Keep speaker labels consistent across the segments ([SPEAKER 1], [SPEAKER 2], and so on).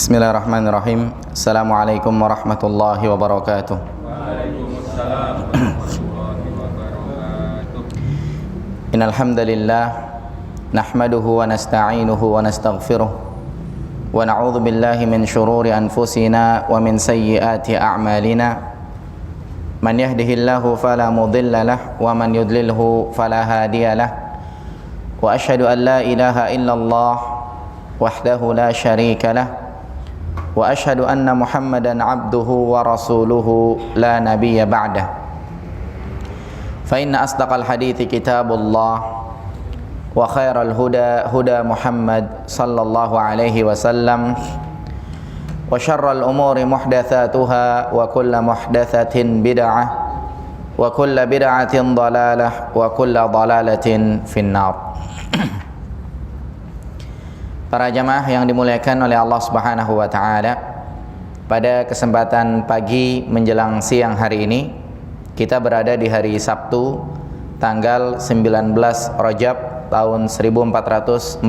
[SPEAKER 1] Bismillahirrahmanirrahim. Assalamualaikum warahmatullahi wabarakatuh.
[SPEAKER 2] Waalaikumsalam warahmatullahi wabarakatuh.
[SPEAKER 1] Innal hamdalillah nahmaduhu wa nasta'inuhu wa nastaghfiruh wa na'udzu billahi min shururi anfusina wa min sayyiati a'malina. Man yahdihillahu fala mudilla lahu wa man yudlilhu fala hadiya lahu. Wa asyhadu an la ilaha illallah wahdahu la syarika lahu wa asyhadu anna Muhammadan abduhu wa rasuluhu la nabiyya ba'dah. Fa inna asdaqal hadithi kitabullah wa khairal huda huda Muhammad sallallahu alaihi wasallam wa syarral umuri muhdatsatuha wa kullu muhdatsatin bid'ah wa kullu bid'atin dhalalah wa kullu dhalalatin finnar. Para jamaah yang dimuliakan oleh Allah Subhanahu wa taala, pada kesempatan pagi menjelang siang hari ini kita berada di hari Sabtu tanggal 19 Rajab tahun 1441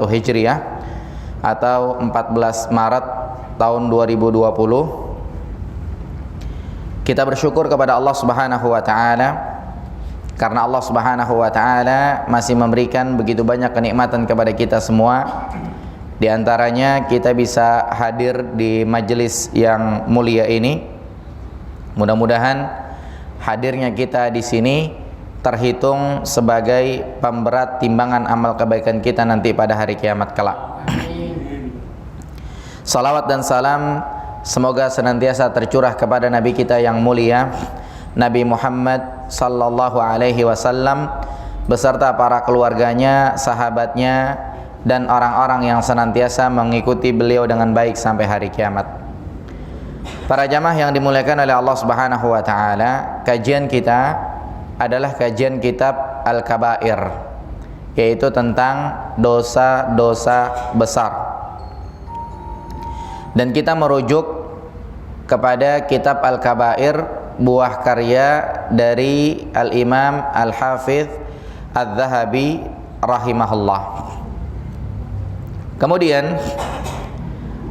[SPEAKER 1] Hijriah atau 14 Maret tahun 2020. Kita bersyukur kepada Allah Subhanahu wa taala karena Allah Subhanahu wa taala masih memberikan begitu banyak kenikmatan kepada kita semua. Di antaranya kita bisa hadir di majelis yang mulia ini. Mudah-mudahan hadirnya kita di sini terhitung sebagai pemberat timbangan amal kebaikan kita nanti pada hari kiamat kelak. Salawat dan salam semoga senantiasa tercurah kepada Nabi kita yang mulia, Nabi Muhammad sallallahu alaihi wasallam beserta para keluarganya, sahabatnya dan orang-orang yang senantiasa mengikuti beliau dengan baik sampai hari kiamat. Para jamaah yang dimuliakan oleh Allah Subhanahu wa taala, kajian kita adalah kajian kitab Al-Kabair, yaitu tentang dosa-dosa besar. Dan kita merujuk kepada kitab Al-Kabair, buah karya dari Al-Imam Al-Hafidh Al-Zahabi rahimahullah. Kemudian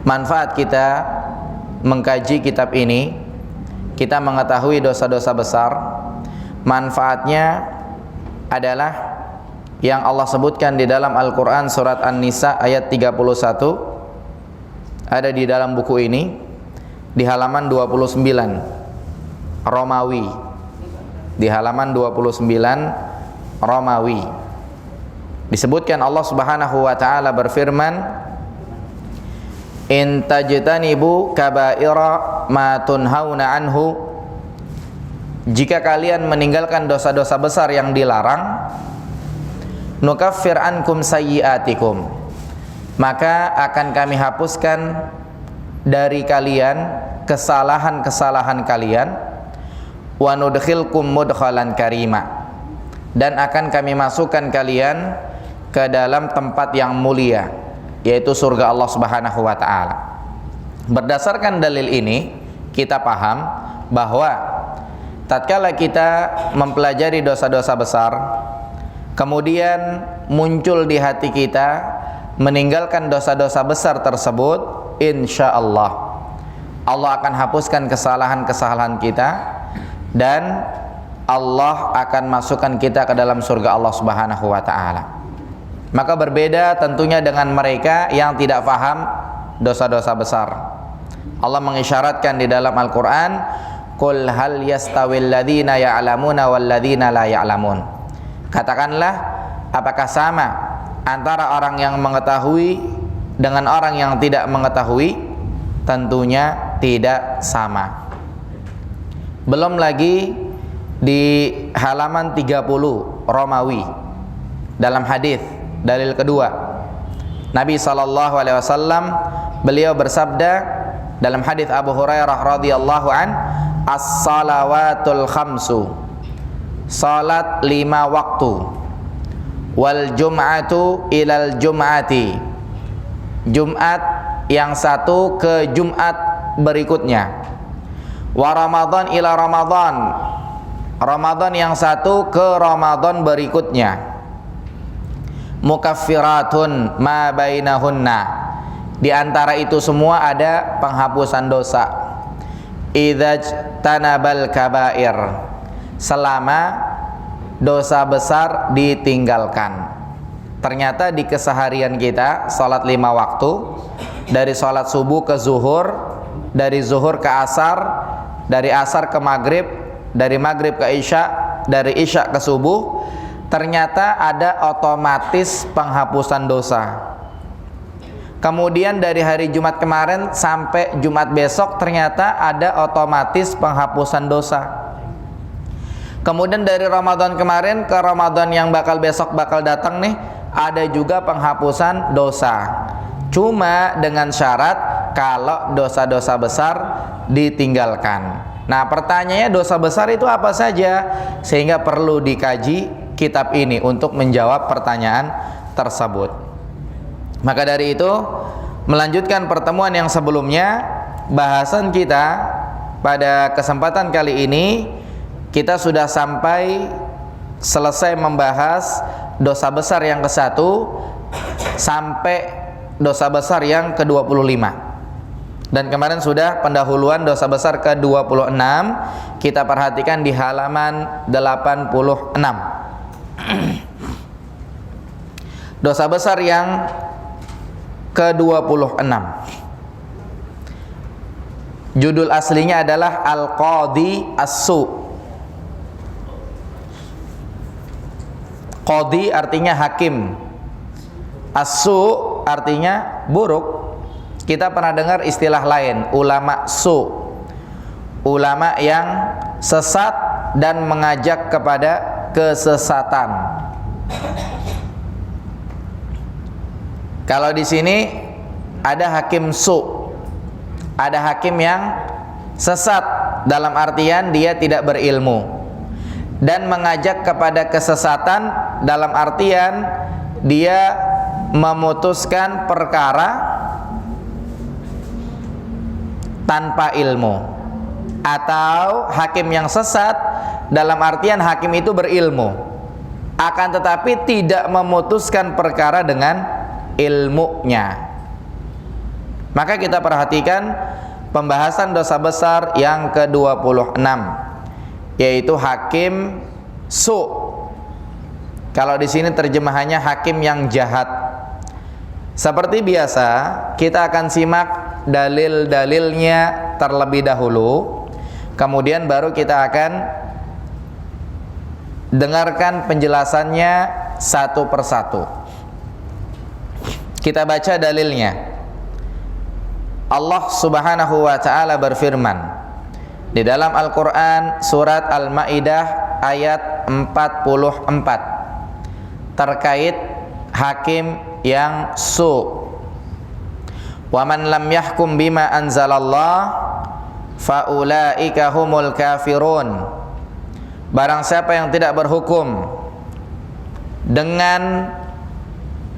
[SPEAKER 1] manfaat kita mengkaji kitab ini, kita mengetahui dosa-dosa besar. Manfaatnya adalah yang Allah sebutkan di dalam Al-Quran surat An-Nisa ayat 31, ada di dalam buku ini di halaman 29 Romawi, di halaman 29 Romawi disebutkan Allah Subhanahu wa taala berfirman, in tajtanibu kaba'ira ma tunhauna anhu, jika kalian meninggalkan dosa-dosa besar yang dilarang, nukaffir ankum sayyiatikum, maka akan kami hapuskan dari kalian kesalahan-kesalahan kalian, wa nudkhilkum mudkhalan karima, dan akan kami masukkan kalian ke dalam tempat yang mulia, yaitu surga Allah Subhanahu wa taala. Berdasarkan dalil ini kita paham bahwa tatkala kita mempelajari dosa-dosa besar, kemudian muncul di hati kita meninggalkan dosa-dosa besar tersebut, insyaallah Allah akan hapuskan kesalahan-kesalahan kita dan Allah akan masukkan kita ke dalam surga Allah Subhanahu wa taala. Maka berbeda tentunya dengan mereka yang tidak paham dosa-dosa besar. Allah mengisyaratkan di dalam Al-Qur'an, qul hal yastawil ladzina ya'lamuna wal ladzina la ya'lamun. Katakanlah, apakah sama antara orang yang mengetahui dengan orang yang tidak mengetahui? Tentunya tidak sama. Belum lagi di halaman 30 Romawi dalam hadis dalil kedua, Nabi sallallahu alaihi wasallam beliau bersabda dalam hadis Abu Hurairah radhiyallahu an, as-salawatul khamsu, salat 5 waktu, wal jum'atu ilal jum'ati, Jumat yang satu ke Jumat berikutnya, wa Ramadan ila Ramadan, Ramadan yang satu ke Ramadan berikutnya, mukaffiratun ma bainahunna, Di antara itu semua ada penghapusan dosa. Idzajtanabal kabair, selama dosa besar ditinggalkan. Ternyata di keseharian kita salat 5 waktu, dari salat subuh ke zuhur, dari zuhur ke asar, dari asar ke maghrib, dari maghrib ke isya, dari isya ke subuh, ternyata ada otomatis penghapusan dosa. Kemudian dari hari Jumat kemarin sampai Jumat besok ternyata ada otomatis penghapusan dosa. Kemudian dari Ramadan kemarin ke Ramadan yang besok bakal datang nih, ada juga penghapusan dosa. Cuma dengan syarat kalau dosa-dosa besar ditinggalkan. Nah, pertanyaannya dosa besar itu apa saja? Sehingga perlu dikaji kitab ini untuk menjawab pertanyaan tersebut. Maka dari itu, melanjutkan pertemuan yang sebelumnya, bahasan kita pada kesempatan kali ini, kita sudah sampai selesai membahas dosa besar yang ke-1 sampai dosa besar yang ke-25. Dan kemarin sudah pendahuluan dosa besar ke-26, kita perhatikan di halaman 86. Dosa besar yang ke-26, judul aslinya adalah Al-Qadi As-Su. Qadi artinya hakim, As-Su artinya buruk. Kita pernah dengar istilah lain, ulama su, ulama yang sesat dan mengajak kepada kesesatan. Kalau di sini ada hakim su, ada hakim yang sesat dalam artian dia tidak berilmu, dan mengajak kepada kesesatan dalam artian dia memutuskan perkara tanpa ilmu. Atau hakim yang sesat dalam artian hakim itu berilmu, akan tetapi tidak memutuskan perkara dengan ilmunya. Maka kita perhatikan pembahasan dosa besar yang ke-26, yaitu hakim su. Kalau di sini terjemahannya hakim yang jahat. Seperti biasa, kita akan simak dalil-dalilnya terlebih dahulu, kemudian baru kita akan dengarkan penjelasannya satu persatu. Kita baca dalilnya. Allah Subhanahu wa ta'ala berfirman di dalam Al-Quran surat Al-Ma'idah ayat 44 terkait hakim yang su. Wa man lam yahkum bima anzalallah faulaika humul kafirun. Barang siapa yang tidak berhukum dengan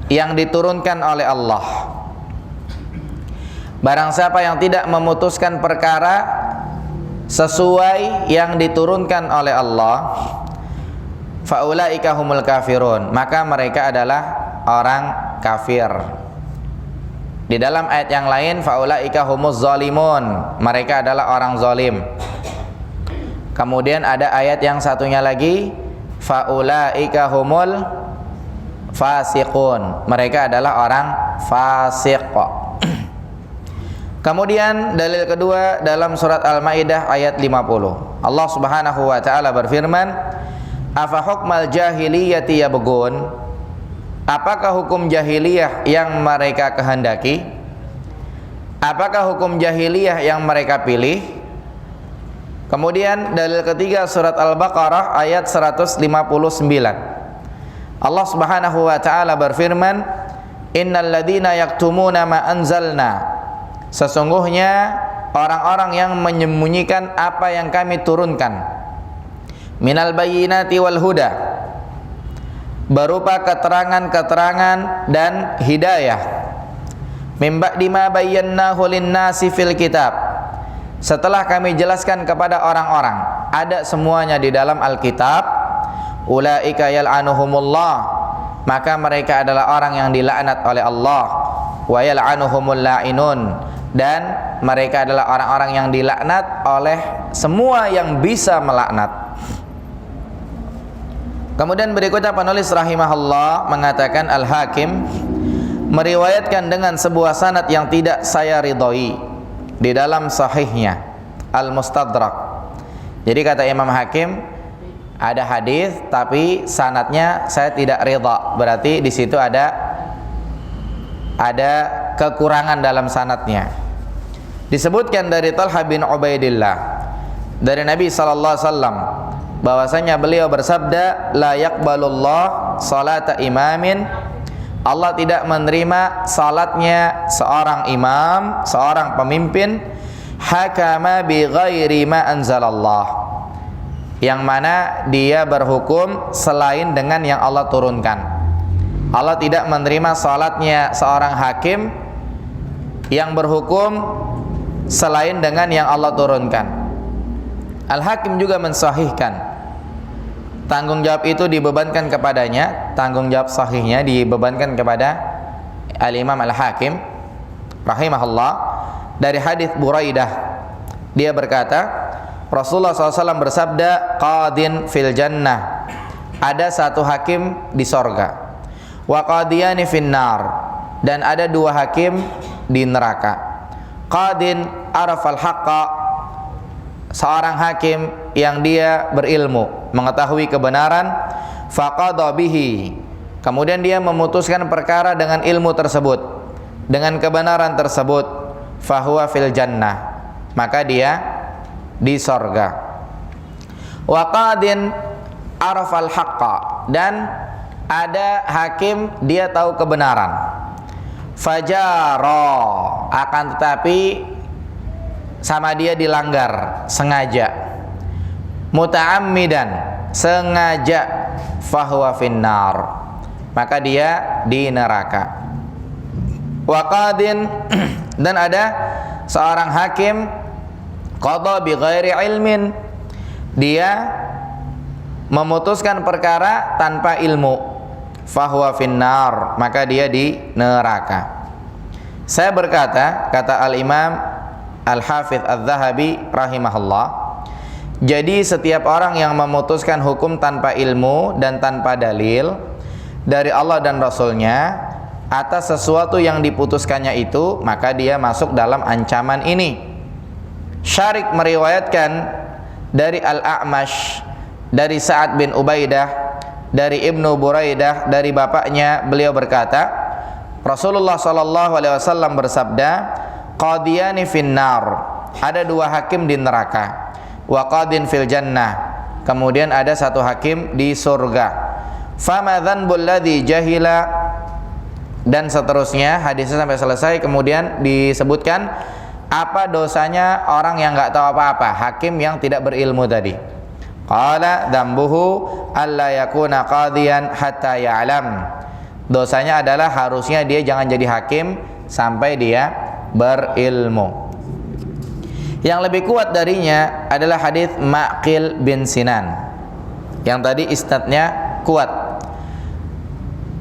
[SPEAKER 1] yang diturunkan oleh Allah, barang siapa yang tidak memutuskan perkara sesuai yang diturunkan oleh Allah, faulaika humul kafirun, maka mereka adalah orang kafir. Di dalam ayat yang lain, faulaika humuz zalimun, mereka adalah orang zalim. Kemudian ada ayat yang satunya lagi, faulaika humul fasiqun, mereka adalah orang fasik. Kemudian dalil kedua dalam surat Al-Maidah ayat 50. Allah Subhanahu wa taala berfirman, "Afa hukmal jahiliyati yabghun?" Apakah hukum jahiliyah yang mereka kehendaki? Apakah hukum jahiliyah yang mereka pilih? Kemudian dalil ketiga surat Al-Baqarah ayat 159. Allah Subhanahu wa taala berfirman, "Innal ladzina yaktumuna ma anzalna." Sesungguhnya orang-orang yang menyembunyikan apa yang kami turunkan, minal bayyinati wal huda, berupa keterangan-keterangan dan hidayah, mim ba'di ma bayyanahu lin-nasi fil kitab, setelah kami jelaskan kepada orang-orang, ada semuanya di dalam Alkitab. Ulaika yal'anuhumullah, maka mereka adalah orang yang dilaknat oleh Allah. wa yal'anuhumul la'inun, dan mereka adalah orang-orang yang dilaknat oleh semua yang bisa melaknat. Kemudian berikutnya penulis rahimahullah mengatakan Al-Hakim meriwayatkan dengan sebuah sanad yang tidak saya ridhoi di dalam sahihnya Al-Mustadrak. Jadi kata Imam Hakim, ada hadis tapi sanadnya saya tidak ridha, berarti di situ ada kekurangan dalam sanadnya. Disebutkan dari Talha bin Ubaidillah dari Nabi sallallahu alaihi wasallam bahwasanya beliau bersabda, la yaqbalullah salata imamin, Allah tidak menerima salatnya seorang imam, seorang pemimpin, hakama bi ghairi ma anzalallah, yang mana dia berhukum selain dengan yang Allah turunkan. Allah tidak menerima salatnya seorang hakim yang berhukum selain dengan yang Allah turunkan. Al-Hakim juga mensahihkan, tanggung jawab itu dibebankan kepadanya, tanggung jawab sahihnya dibebankan kepada Al-Imam Al-Hakim rahimahullah, dari hadis Buraidah. Dia berkata, Rasulullah SAW bersabda, qadin fil jannah, ada satu hakim di sorga, wa qadiyani finnar, dan ada dua hakim di neraka. Qadin arafal haqqa, seorang hakim yang dia berilmu, mengetahui kebenaran, faqadha bihi, kemudian dia memutuskan perkara dengan ilmu tersebut, dengan kebenaran tersebut, fahuwa fil jannah, maka dia di sorga. Wa qadin arafal haqqa, dan ada hakim dia tahu kebenaran, fajara, akan tetapi sama dia dilanggar sengaja, muta'ammidan, sengaja, fahuwa finnar, maka dia di neraka. Wa qadin, dan ada seorang hakim qadha bi ghairi ilmin, dia memutuskan perkara tanpa ilmu, fahuwa finnar, maka dia di neraka. Saya berkata, kata Al-Imam Al-Hafidh Al-Zahabi rahimahullah, jadi setiap orang yang memutuskan hukum tanpa ilmu dan tanpa dalil dari Allah dan Rasulnya atas sesuatu yang diputuskannya itu, maka dia masuk dalam ancaman ini. Syarik meriwayatkan dari Al-A'mash, dari Sa'ad bin Ubaidah, dari Ibnu Buraidah, dari bapaknya, beliau berkata, Rasulullah SAW bersabda, qadiyani finnar, ada dua hakim di neraka, wa qadin fil jannah, kemudian ada satu hakim di surga. Fama dzanbul ladzi jahila, dan seterusnya hadisnya sampai selesai. Kemudian disebutkan apa dosanya orang yang enggak tahu apa-apa, hakim yang tidak berilmu tadi. Qala dzambuhu alla yakuna qadiyan hatta ya'lam, dosanya adalah harusnya dia jangan jadi hakim sampai dia berilmu. Yang lebih kuat darinya adalah hadis Ma'qil bin Sinan, yang tadi isnadnya kuat.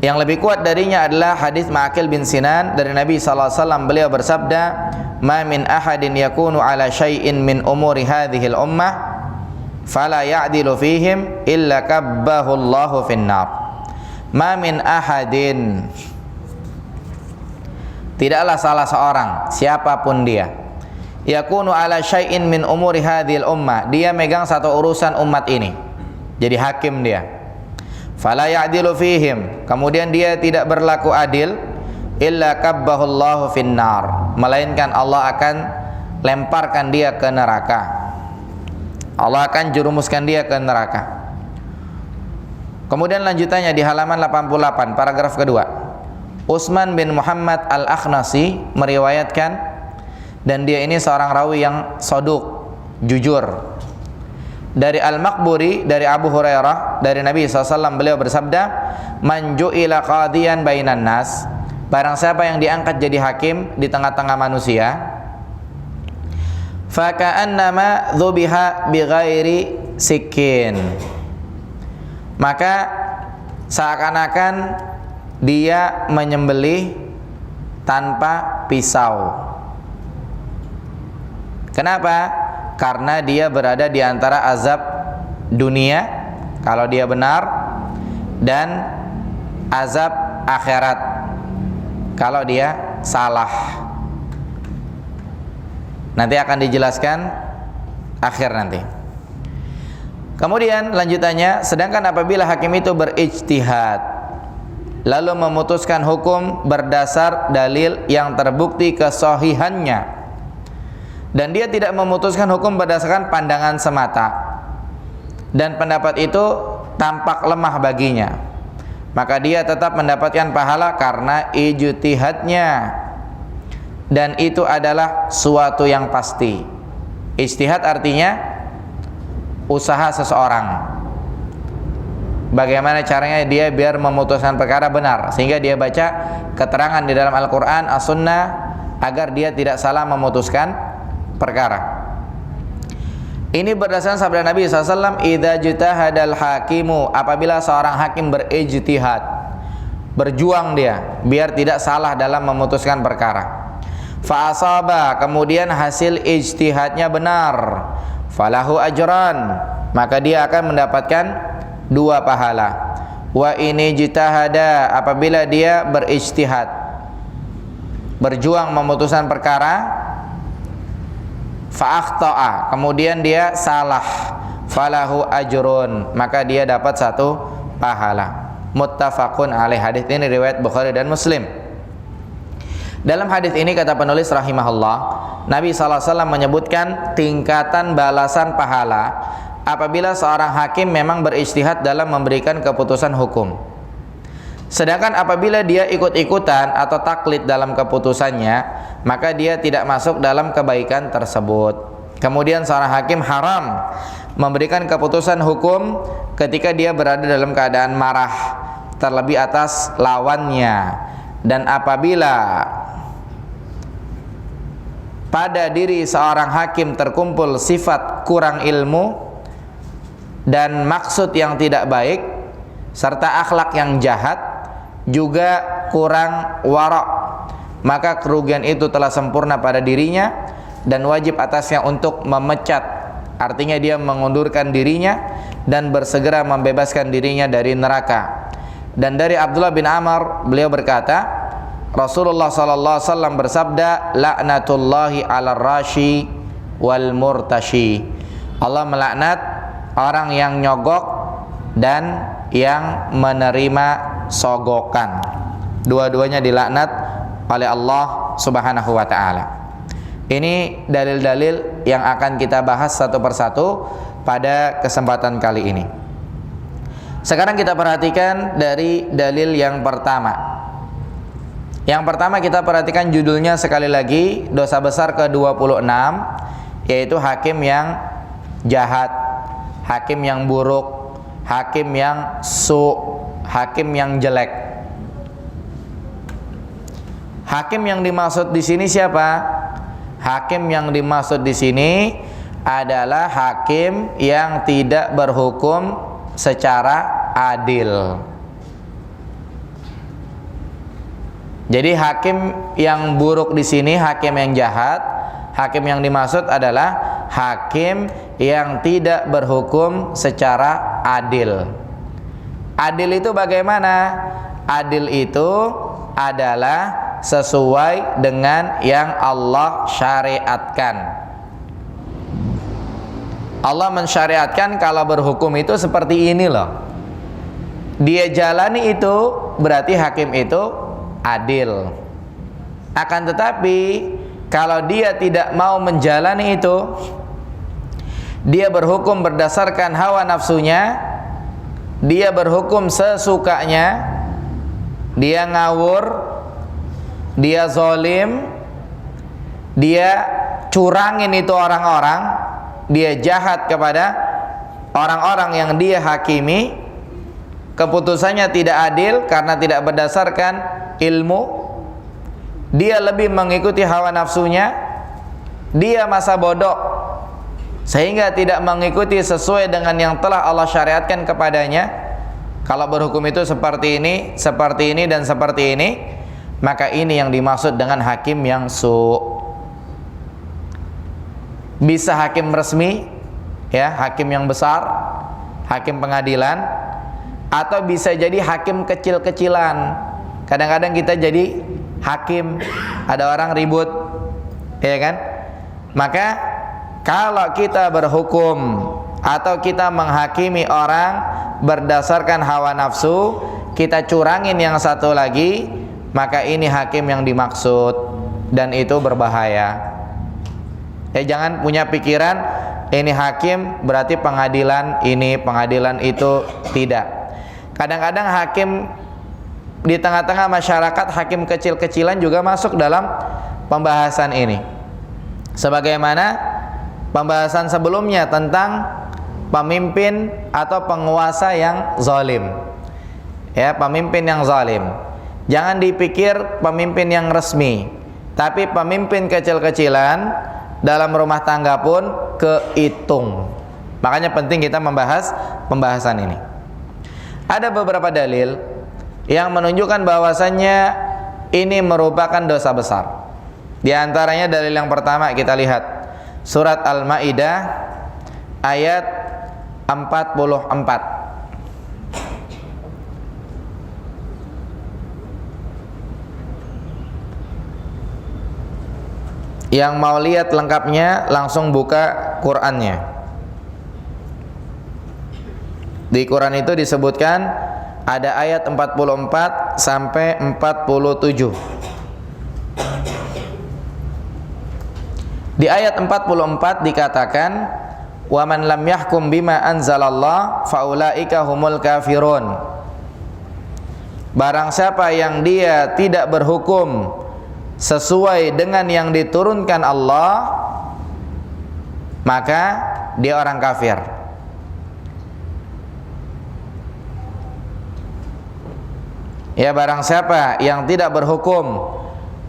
[SPEAKER 1] Yang lebih kuat darinya adalah hadis Ma'qil bin Sinan dari Nabi SAW. Beliau bersabda, ma min ahadin yakunu ala syai'in min umuri hadhihi al-ummah fala ya'dilu fihim illa kabbahu Allahu finnar. Ma min ahadin, tidaklah salah seorang, siapapun dia, yakunu ala syai'in min umuri hadhil ummah, dia megang satu urusan umat ini, jadi hakim dia, fala ya'dilu fihim, kemudian dia tidak berlaku adil, illa kabbahullahu finnar, melainkan Allah akan lemparkan dia ke neraka, Allah akan jurumuskan dia ke neraka. Kemudian lanjutannya di halaman 88 paragraf kedua, Utsman bin Muhammad Al-Akhnasi meriwayatkan, dan dia ini seorang rawi yang soduk, jujur, dari Al-Maqburi, dari Abu Hurairah, dari Nabi SAW, beliau bersabda, man ju'ila qadiyan bainan nas, barang siapa yang diangkat jadi hakim di tengah-tengah manusia, faka'annama dzubiha bighairi sikin, maka seakan-akan dia menyembelih tanpa pisau. Kenapa? Karena dia berada di antara azab dunia kalau dia benar dan azab akhirat kalau dia salah. Nanti akan dijelaskan akhir nanti. Kemudian lanjutannya, sedangkan apabila hakim itu berijtihad lalu memutuskan hukum berdasar dalil yang terbukti kesahihannya, dan dia tidak memutuskan hukum berdasarkan pandangan semata, dan pendapat itu tampak lemah baginya, maka dia tetap mendapatkan pahala karena ijtihadnya, dan itu adalah suatu yang pasti. Ijtihad artinya usaha seseorang, bagaimana caranya dia biar memutuskan perkara benar, sehingga dia baca keterangan di dalam Al-Quran, As-Sunnah, agar dia tidak salah memutuskan perkara. Ini berdasarkan sabda Nabi SAW, idza jtahadal hakimu, apabila seorang hakim berijtihad, berjuang dia biar tidak salah dalam memutuskan perkara, fa asaba, kemudian hasil ijtihadnya benar, falahu ajran, maka dia akan mendapatkan 2 pahala. Wa ini jitahada, apabila dia berijtihad, berjuang memutuskan perkara, fa akhta'a, kemudian dia salah, falahu ajrun, maka dia dapat 1 pahala. Muttafaqun alaih. Hadis ini riwayat Bukhari dan Muslim. Dalam hadis ini kata penulis rahimahullah, Nabi SAW menyebutkan tingkatan balasan pahala apabila seorang hakim memang berijtihad dalam memberikan keputusan hukum. Sedangkan apabila dia ikut-ikutan atau taklid dalam keputusannya, maka dia tidak masuk dalam kebaikan tersebut. Kemudian seorang hakim haram memberikan keputusan hukum ketika dia berada dalam keadaan marah, terlebih atas lawannya. Dan apabila pada diri seorang hakim terkumpul sifat kurang ilmu dan maksud yang tidak baik serta akhlak yang jahat, juga kurang wara', maka kerugian itu telah sempurna pada dirinya dan wajib atasnya untuk memecat, artinya dia mengundurkan dirinya dan bersegera membebaskan dirinya dari neraka. Dan dari Abdullah bin Amr, beliau berkata, Rasulullah sallallahu alaihi wasallam bersabda, laknatullahi 'alar rashi wal murtashi. Allah melaknat orang yang nyogok dan yang menerima sogokan. Dua-duanya dilaknat oleh Allah Subhanahu wa taala. Ini dalil-dalil yang akan kita bahas satu persatu pada kesempatan kali ini. Sekarang kita perhatikan dari dalil yang pertama. Yang pertama kita perhatikan judulnya sekali lagi, dosa besar ke-26, yaitu hakim yang jahat, hakim yang buruk, hakim yang hakim yang jelek. Hakim yang dimaksud di sini siapa? Hakim yang dimaksud di sini adalah hakim yang tidak berhukum secara adil. Jadi hakim yang buruk di sini, hakim yang jahat, hakim yang dimaksud adalah hakim yang tidak berhukum secara adil. Adil itu bagaimana? Adil itu adalah sesuai dengan yang Allah syariatkan. Allah mensyariatkan kalau berhukum itu seperti ini loh. Dia jalani itu, berarti hakim itu adil. Akan tetapi kalau dia tidak mau menjalani itu, dia berhukum berdasarkan hawa nafsunya, dia berhukum sesukanya, dia ngawur, dia zalim, dia curangin itu orang-orang, dia jahat kepada orang-orang yang dia hakimi, keputusannya tidak adil karena tidak berdasarkan ilmu, dia lebih mengikuti hawa nafsunya, dia masa bodoh sehingga tidak mengikuti sesuai dengan yang telah Allah syariatkan kepadanya. Kalau berhukum itu seperti ini dan seperti ini, maka ini yang dimaksud dengan hakim yang bisa hakim resmi, ya, hakim yang besar, hakim pengadilan, atau bisa jadi hakim kecil-kecilan. Kadang-kadang kita jadi hakim, ada orang ribut, ya kan? Maka kalau kita berhukum atau kita menghakimi orang berdasarkan hawa nafsu, kita curangin yang satu lagi, maka ini hakim yang dimaksud, dan itu berbahaya. Jangan punya pikiran ini hakim berarti pengadilan ini, pengadilan itu. Tidak. Kadang-kadang hakim di tengah-tengah masyarakat, hakim kecil-kecilan juga masuk dalam pembahasan ini. Sebagaimana pembahasan sebelumnya tentang pemimpin atau penguasa yang zalim. Ya, pemimpin yang zalim. Jangan dipikir pemimpin yang resmi, tapi pemimpin kecil-kecilan dalam rumah tangga pun kehitung. Makanya penting kita membahas pembahasan ini. Ada beberapa dalil yang menunjukkan bahwasannya ini merupakan dosa besar. Di antaranya dalil yang pertama kita lihat surat Al-Maidah ayat 44. Yang mau lihat lengkapnya langsung buka Qur'annya. Di Quran itu disebutkan ada ayat 44 sampai 47. Di ayat 44 dikatakan, "Wa man lam yahkum bima anzalallah faulaika humul kafirun." Barang siapa yang dia tidak berhukum sesuai dengan yang diturunkan Allah, maka dia orang kafir. Ya, barang siapa yang tidak berhukum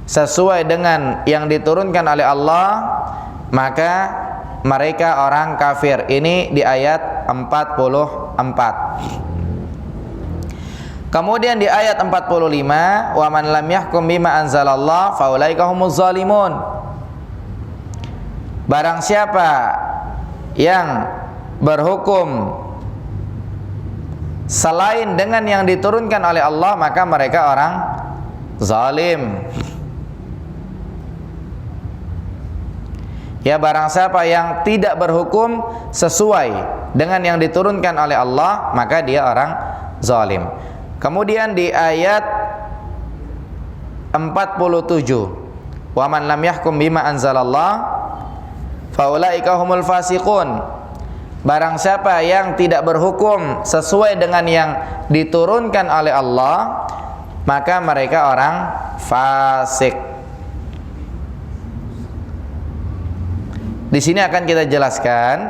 [SPEAKER 1] sesuai dengan yang diturunkan oleh Allah, maka mereka orang kafir. Ini di ayat 44. Kemudian di ayat 45, "Wa man lam yahkum bima anzalallah faulaika humuz zalimun." Barang siapa yang berhukum selain dengan yang diturunkan oleh Allah, maka mereka orang zalim. Ya, barang siapa yang tidak berhukum sesuai dengan yang diturunkan oleh Allah, maka dia orang zalim. Kemudian di ayat 47, "Wa man lam yahkum bima anzalallah faulaika humul fasiqun." Barang siapa yang tidak berhukum sesuai dengan yang diturunkan oleh Allah, maka mereka orang fasik. Di sini akan kita jelaskan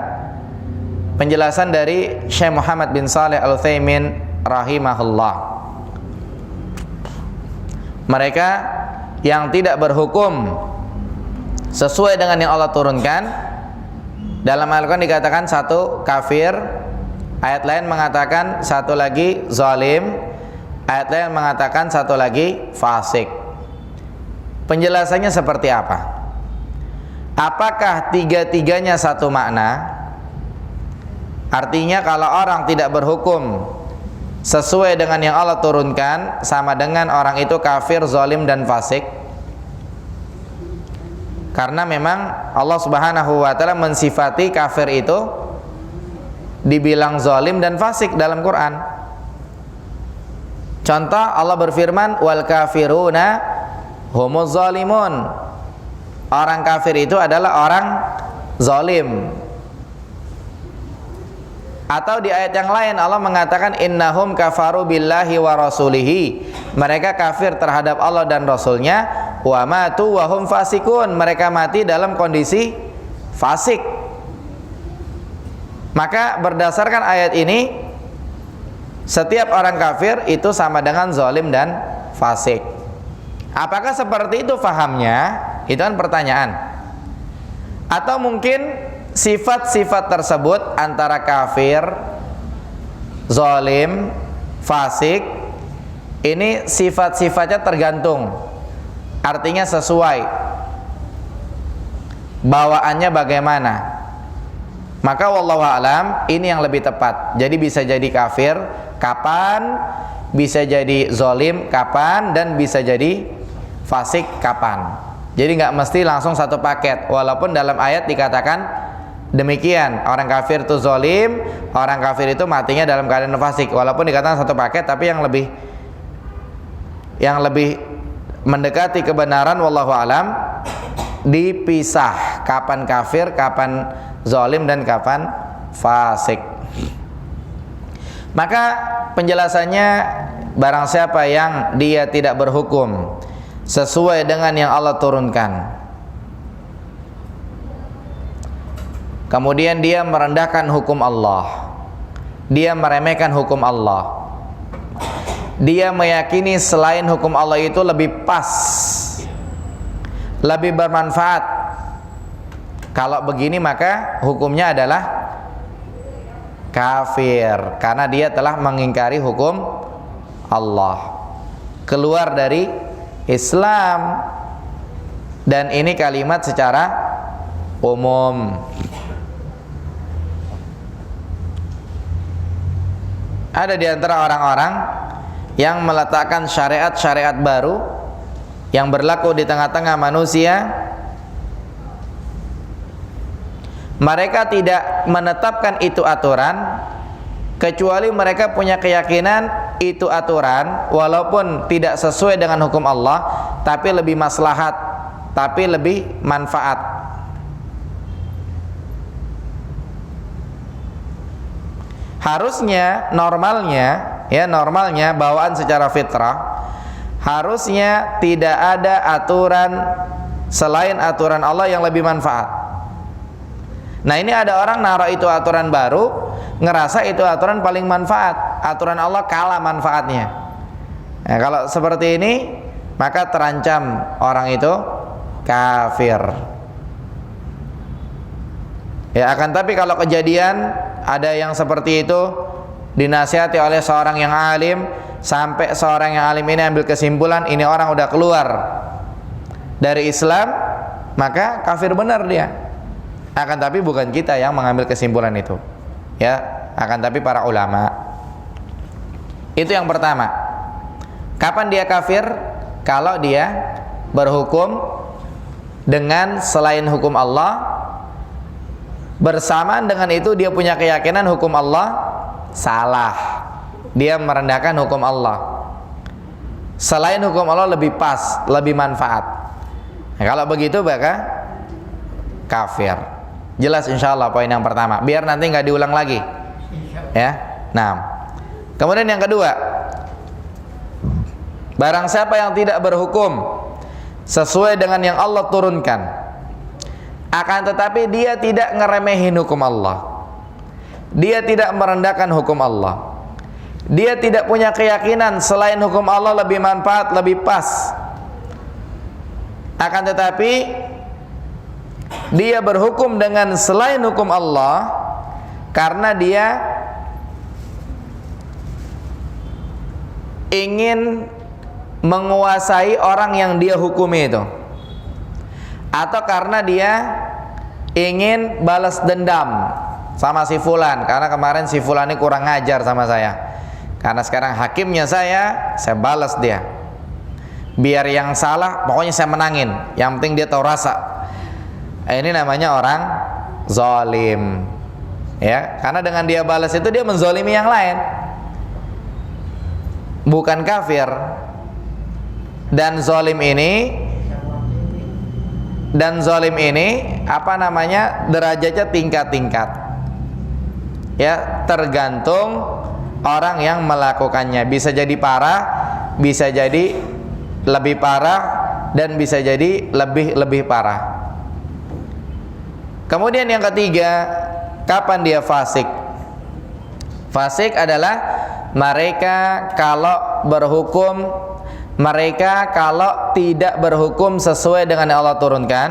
[SPEAKER 1] penjelasan dari Syekh Muhammad bin Shalih Al-Utsaimin rahimahullah. Mereka yang tidak berhukum sesuai dengan yang Allah turunkan, dalam Al-Quran dikatakan satu kafir, ayat lain mengatakan satu lagi zalim, ayat lain mengatakan satu lagi fasik. Penjelasannya seperti apa? Apakah tiga-tiganya satu makna? Artinya kalau orang tidak berhukum sesuai dengan yang Allah turunkan, sama dengan orang itu kafir, zalim, dan fasik? Karena memang Allah Subhanahu wa ta'ala mensifati kafir itu dibilang zalim dan fasik dalam Quran. Contoh, Allah berfirman, "Wal kafiruna humuz zalimun." Orang kafir itu adalah orang zalim. Atau di ayat yang lain Allah mengatakan, "Innahum kafaru billahi wa rasulihi." Mereka kafir terhadap Allah dan Rasulnya. Wa matu wa hum fasikun. Mereka mati dalam kondisi fasik. Maka berdasarkan ayat ini, setiap orang kafir itu sama dengan zalim dan fasik. Apakah seperti itu fahamnya? Itu kan pertanyaan. Atau mungkin sifat-sifat tersebut antara kafir, zalim, fasik, ini sifat-sifatnya tergantung artinya sesuai bawaannya bagaimana. Maka wallahu alam ini yang lebih tepat. Jadi bisa jadi kafir kapan, bisa jadi zalim kapan, dan bisa jadi fasik kapan. Jadi nggak mesti langsung satu paket. Walaupun dalam ayat dikatakan demikian, orang kafir itu zalim, orang kafir itu matinya dalam keadaan fasik. Walaupun dikatakan satu paket, tapi yang lebih mendekati kebenaran wallahu alam dipisah kapan kafir, kapan zalim, dan kapan fasik. Maka penjelasannya, barang siapa yang dia tidak berhukum sesuai dengan yang Allah turunkan, kemudian dia merendahkan hukum Allah, dia meremehkan hukum Allah, dia meyakini selain hukum Allah itu lebih pas, lebih bermanfaat, kalau begini maka hukumnya adalah kafir, karena dia telah mengingkari hukum Allah, keluar dari Islam. Dan ini kalimat secara umum. Ada di antara orang-orang yang meletakkan syariat-syariat baru yang berlaku di tengah-tengah manusia. Mereka tidak menetapkan itu aturan kecuali mereka punya keyakinan itu aturan walaupun tidak sesuai dengan hukum Allah, tapi lebih maslahat, tapi lebih manfaat. Harusnya normalnya bawaan secara fitrah, harusnya tidak ada aturan selain aturan Allah yang lebih manfaat. Nah, ini ada orang naruh itu aturan baru, ngerasa itu aturan paling manfaat, aturan Allah kalah manfaatnya. Nah, kalau seperti ini maka terancam orang itu kafir. Ya, akan tapi kalau kejadian ada yang seperti itu dinasihati oleh seorang yang alim, sampai seorang yang alim ini ambil kesimpulan ini orang udah keluar dari Islam, maka kafir benar dia. Akan tapi bukan kita yang mengambil kesimpulan itu, ya, akan tapi para ulama. Itu yang pertama. Kapan dia kafir? Kalau dia berhukum dengan selain hukum Allah, bersamaan dengan itu dia punya keyakinan hukum Allah salah, dia merendahkan hukum Allah, selain hukum Allah lebih pas, lebih manfaat. Nah, kalau begitu maka kafir. Jelas insyaallah poin yang pertama, biar nanti nggak diulang lagi, ya. Nah, kemudian yang kedua, barang siapa yang tidak berhukum sesuai dengan yang Allah turunkan, akan tetapi dia tidak ngeremehin hukum Allah, dia tidak merendahkan hukum Allah, dia tidak punya keyakinan selain hukum Allah lebih manfaat, lebih pas, akan tetapi dia berhukum dengan selain hukum Allah karena dia ingin menguasai orang yang dia hukumi itu, atau karena dia ingin balas dendam sama si fulan karena kemarin si fulan ini kurang ngajar sama saya, karena sekarang hakimnya saya balas dia, biar yang salah pokoknya saya menangin, yang penting dia tahu rasa. Ini namanya orang zalim, ya, karena dengan dia balas itu dia menzalimi yang lain, bukan kafir. Dan zalim ini apa namanya, derajatnya tingkat-tingkat, ya, tergantung orang yang melakukannya. Bisa jadi parah, bisa jadi lebih parah, dan bisa jadi lebih parah. Kemudian yang ketiga, kapan dia fasik? Fasik adalah mereka kalau berhukum, mereka kalau tidak berhukum sesuai dengan yang Allah turunkan,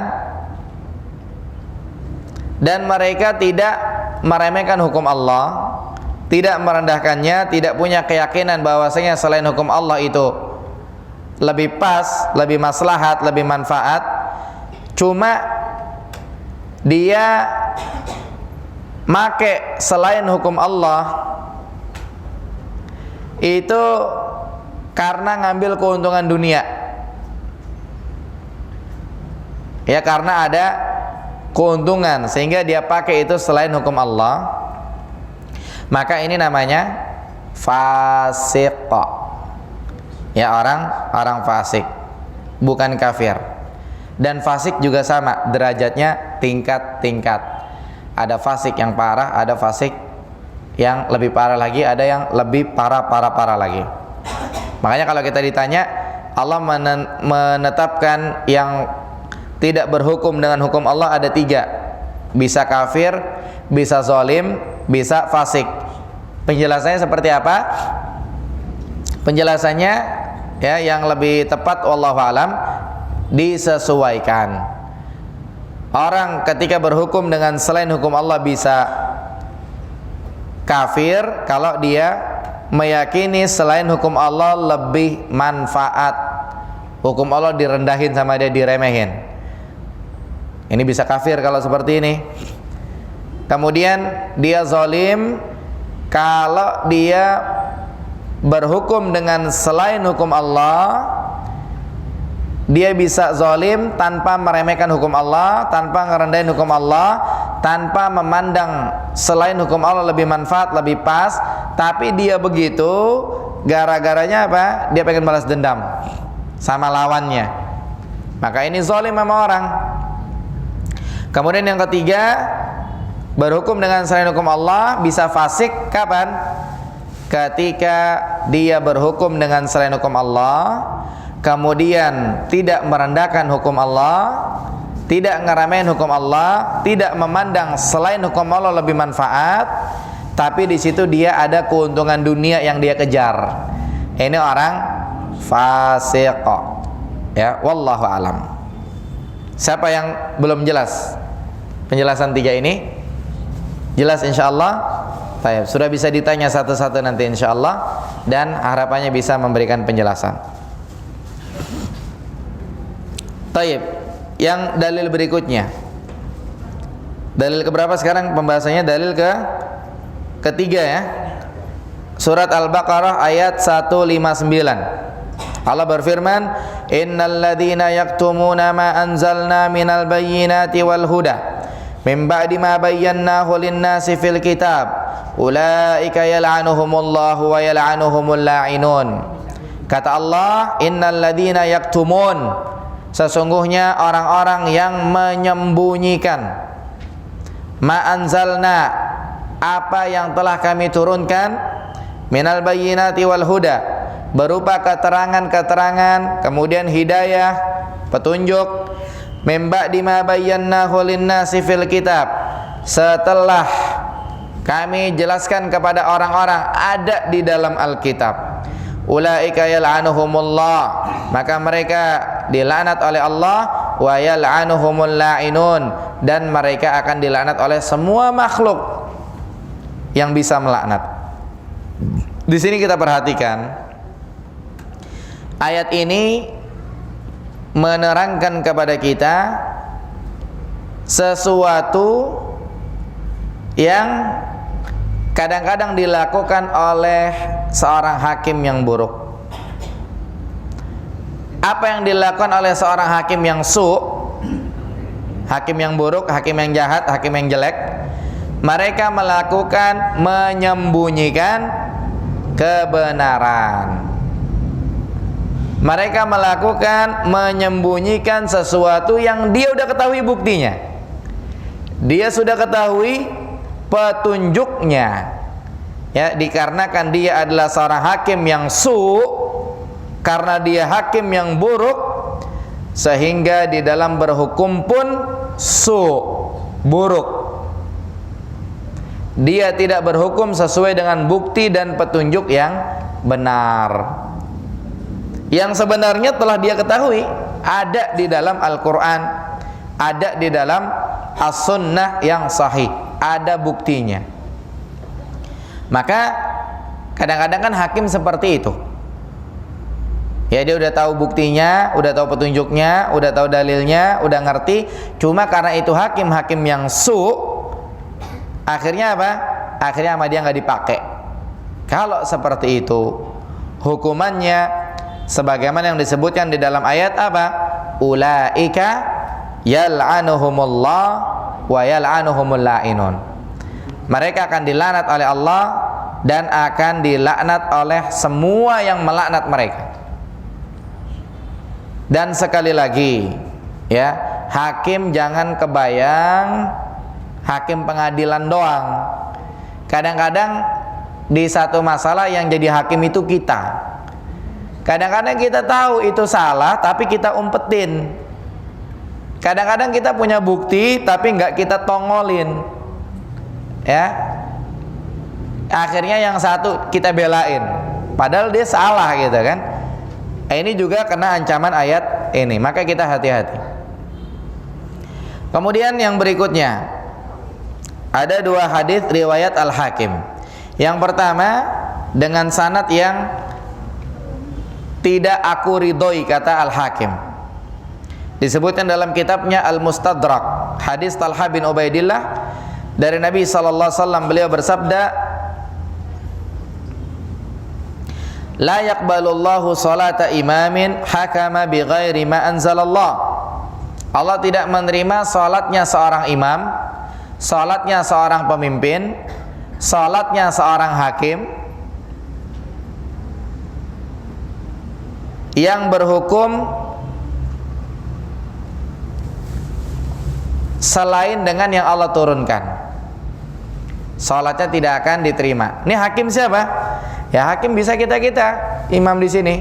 [SPEAKER 1] dan mereka tidak meremehkan hukum Allah, tidak merendahkannya, tidak punya keyakinan bahwasanya selain hukum Allah itu lebih pas, lebih maslahat, lebih manfaat, cuma dia make selain hukum Allah itu karena ngambil keuntungan dunia. Ya, karena ada keuntungan sehingga dia pakai itu selain hukum Allah, maka ini namanya fasik. Ya, orang fasik, bukan kafir. Dan fasik juga sama, derajatnya tingkat-tingkat. Ada fasik yang parah, ada fasik yang lebih parah lagi, ada yang lebih parah lagi. Makanya kalau kita ditanya, Allah menetapkan yang tidak berhukum dengan hukum Allah ada 3. Bisa kafir, bisa zalim, bisa fasik. Penjelasannya seperti apa? Penjelasannya ya yang lebih tepat wallahu alam, disesuaikan. Orang ketika berhukum dengan selain hukum Allah bisa kafir kalau dia meyakini selain hukum Allah lebih manfaat. Hukum Allah direndahin sama dia, diremehin. Ini bisa kafir kalau seperti ini. Kemudian dia zalim kalau dia berhukum dengan selain hukum Allah. Dia bisa zalim tanpa meremehkan hukum Allah, tanpa ngerendahin hukum Allah, tanpa memandang selain hukum Allah lebih manfaat, lebih pas. Tapi dia begitu gara-garanya apa? Dia pengen balas dendam sama lawannya. Maka ini zalim sama orang. Kemudian yang ketiga, berhukum dengan selain hukum Allah bisa fasik kapan? Ketika dia berhukum dengan selain hukum Allah, kemudian tidak merendahkan hukum Allah, tidak ngeremehin hukum Allah, tidak memandang selain hukum Allah lebih manfaat, tapi di situ dia ada keuntungan dunia yang dia kejar. Ini orang fasik. Ya, wallahu alam. Siapa yang belum jelas penjelasan 3 ini? Jelas insyaallah? Baik, sudah bisa ditanya satu-satu nanti insyaallah, dan harapannya bisa memberikan penjelasan. Baik, yang dalil berikutnya. Dalil keberapa sekarang pembahasannya? Dalil ketiga ya. Surat Al-Baqarah ayat 159. Allah berfirman, "Innal ladzina yaktumuna ma anzalna minal bayyinati wal huda min ba'di ma bayyanahu lin-nasi fil kitab ulaika yal'anuhumullahu wa yal'anuhumul la'inun." Kata Allah, "Innal ladzina yaktumun", sesungguhnya orang-orang yang menyembunyikan, ma anzalna, apa yang telah kami turunkan, minal bayyinati wal huda, berupa keterangan-keterangan, kemudian hidayah, petunjuk, mim ba'di ma bayyanahu lin-nasi fil kitab, setelah kami jelaskan kepada orang-orang ada di dalam Alkitab. Ulaika yal'anuhumullah, maka mereka dilaknat oleh Allah, wa yal'anuhumul la'inun, dan mereka akan dilaknat oleh semua makhluk yang bisa melaknat. Di sini kita perhatikan ayat ini menerangkan kepada kita sesuatu yang kadang-kadang dilakukan oleh seorang hakim yang buruk. Apa yang dilakukan oleh seorang hakim yang hakim yang buruk, hakim yang jahat, hakim yang jelek? Mereka melakukan menyembunyikan kebenaran. Mereka melakukan menyembunyikan sesuatu yang dia sudah ketahui buktinya. Dia sudah ketahui petunjuknya. Ya, dikarenakan dia adalah seorang hakim yang karena dia hakim yang buruk, sehingga di dalam berhukum pun buruk. Dia tidak berhukum sesuai dengan bukti dan petunjuk yang benar, yang sebenarnya telah dia ketahui ada di dalam Al-Quran, ada di dalam As-Sunnah yang sahih, ada buktinya. Maka kadang-kadang kan hakim seperti itu Ya, dia udah tahu buktinya, udah tahu petunjuknya, udah tahu dalilnya, udah ngerti. Cuma karena itu hakim yang akhirnya apa? Akhirnya sama dia nggak dipakai. Kalau seperti itu, hukumannya sebagaimana yang disebutkan di dalam ayat apa? Ulaika yal'anuhumullah wa yal'anuhumul la'inun. Mereka akan dilaknat oleh Allah dan akan dilaknat oleh semua yang melaknat mereka. Dan sekali lagi, ya, hakim jangan kebayang hakim pengadilan doang. Kadang-kadang di satu masalah yang jadi hakim itu kita. Kadang-kadang kita tahu itu salah tapi kita umpetin. Kadang-kadang kita punya bukti tapi nggak kita tongolin. Ya. Akhirnya yang satu kita belain. Padahal dia salah gitu kan. Ini juga kena ancaman ayat ini, maka kita hati-hati. Kemudian yang berikutnya, ada dua hadis riwayat Al-Hakim. Yang pertama dengan sanad yang tidak aku ridhoi, kata Al-Hakim. Disebutkan dalam kitabnya Al-Mustadrak, hadis Talha bin Ubaidillah dari Nabi SAW. Beliau bersabda, la yaqbalullahu salata imamin hakama bighairi ma anzalallah. Allah tidak menerima salatnya seorang imam, salatnya seorang pemimpin, salatnya seorang hakim yang berhukum selain dengan yang Allah turunkan. Salatnya tidak akan diterima. Ini hakim siapa? Ya, hakim bisa kita imam di sini.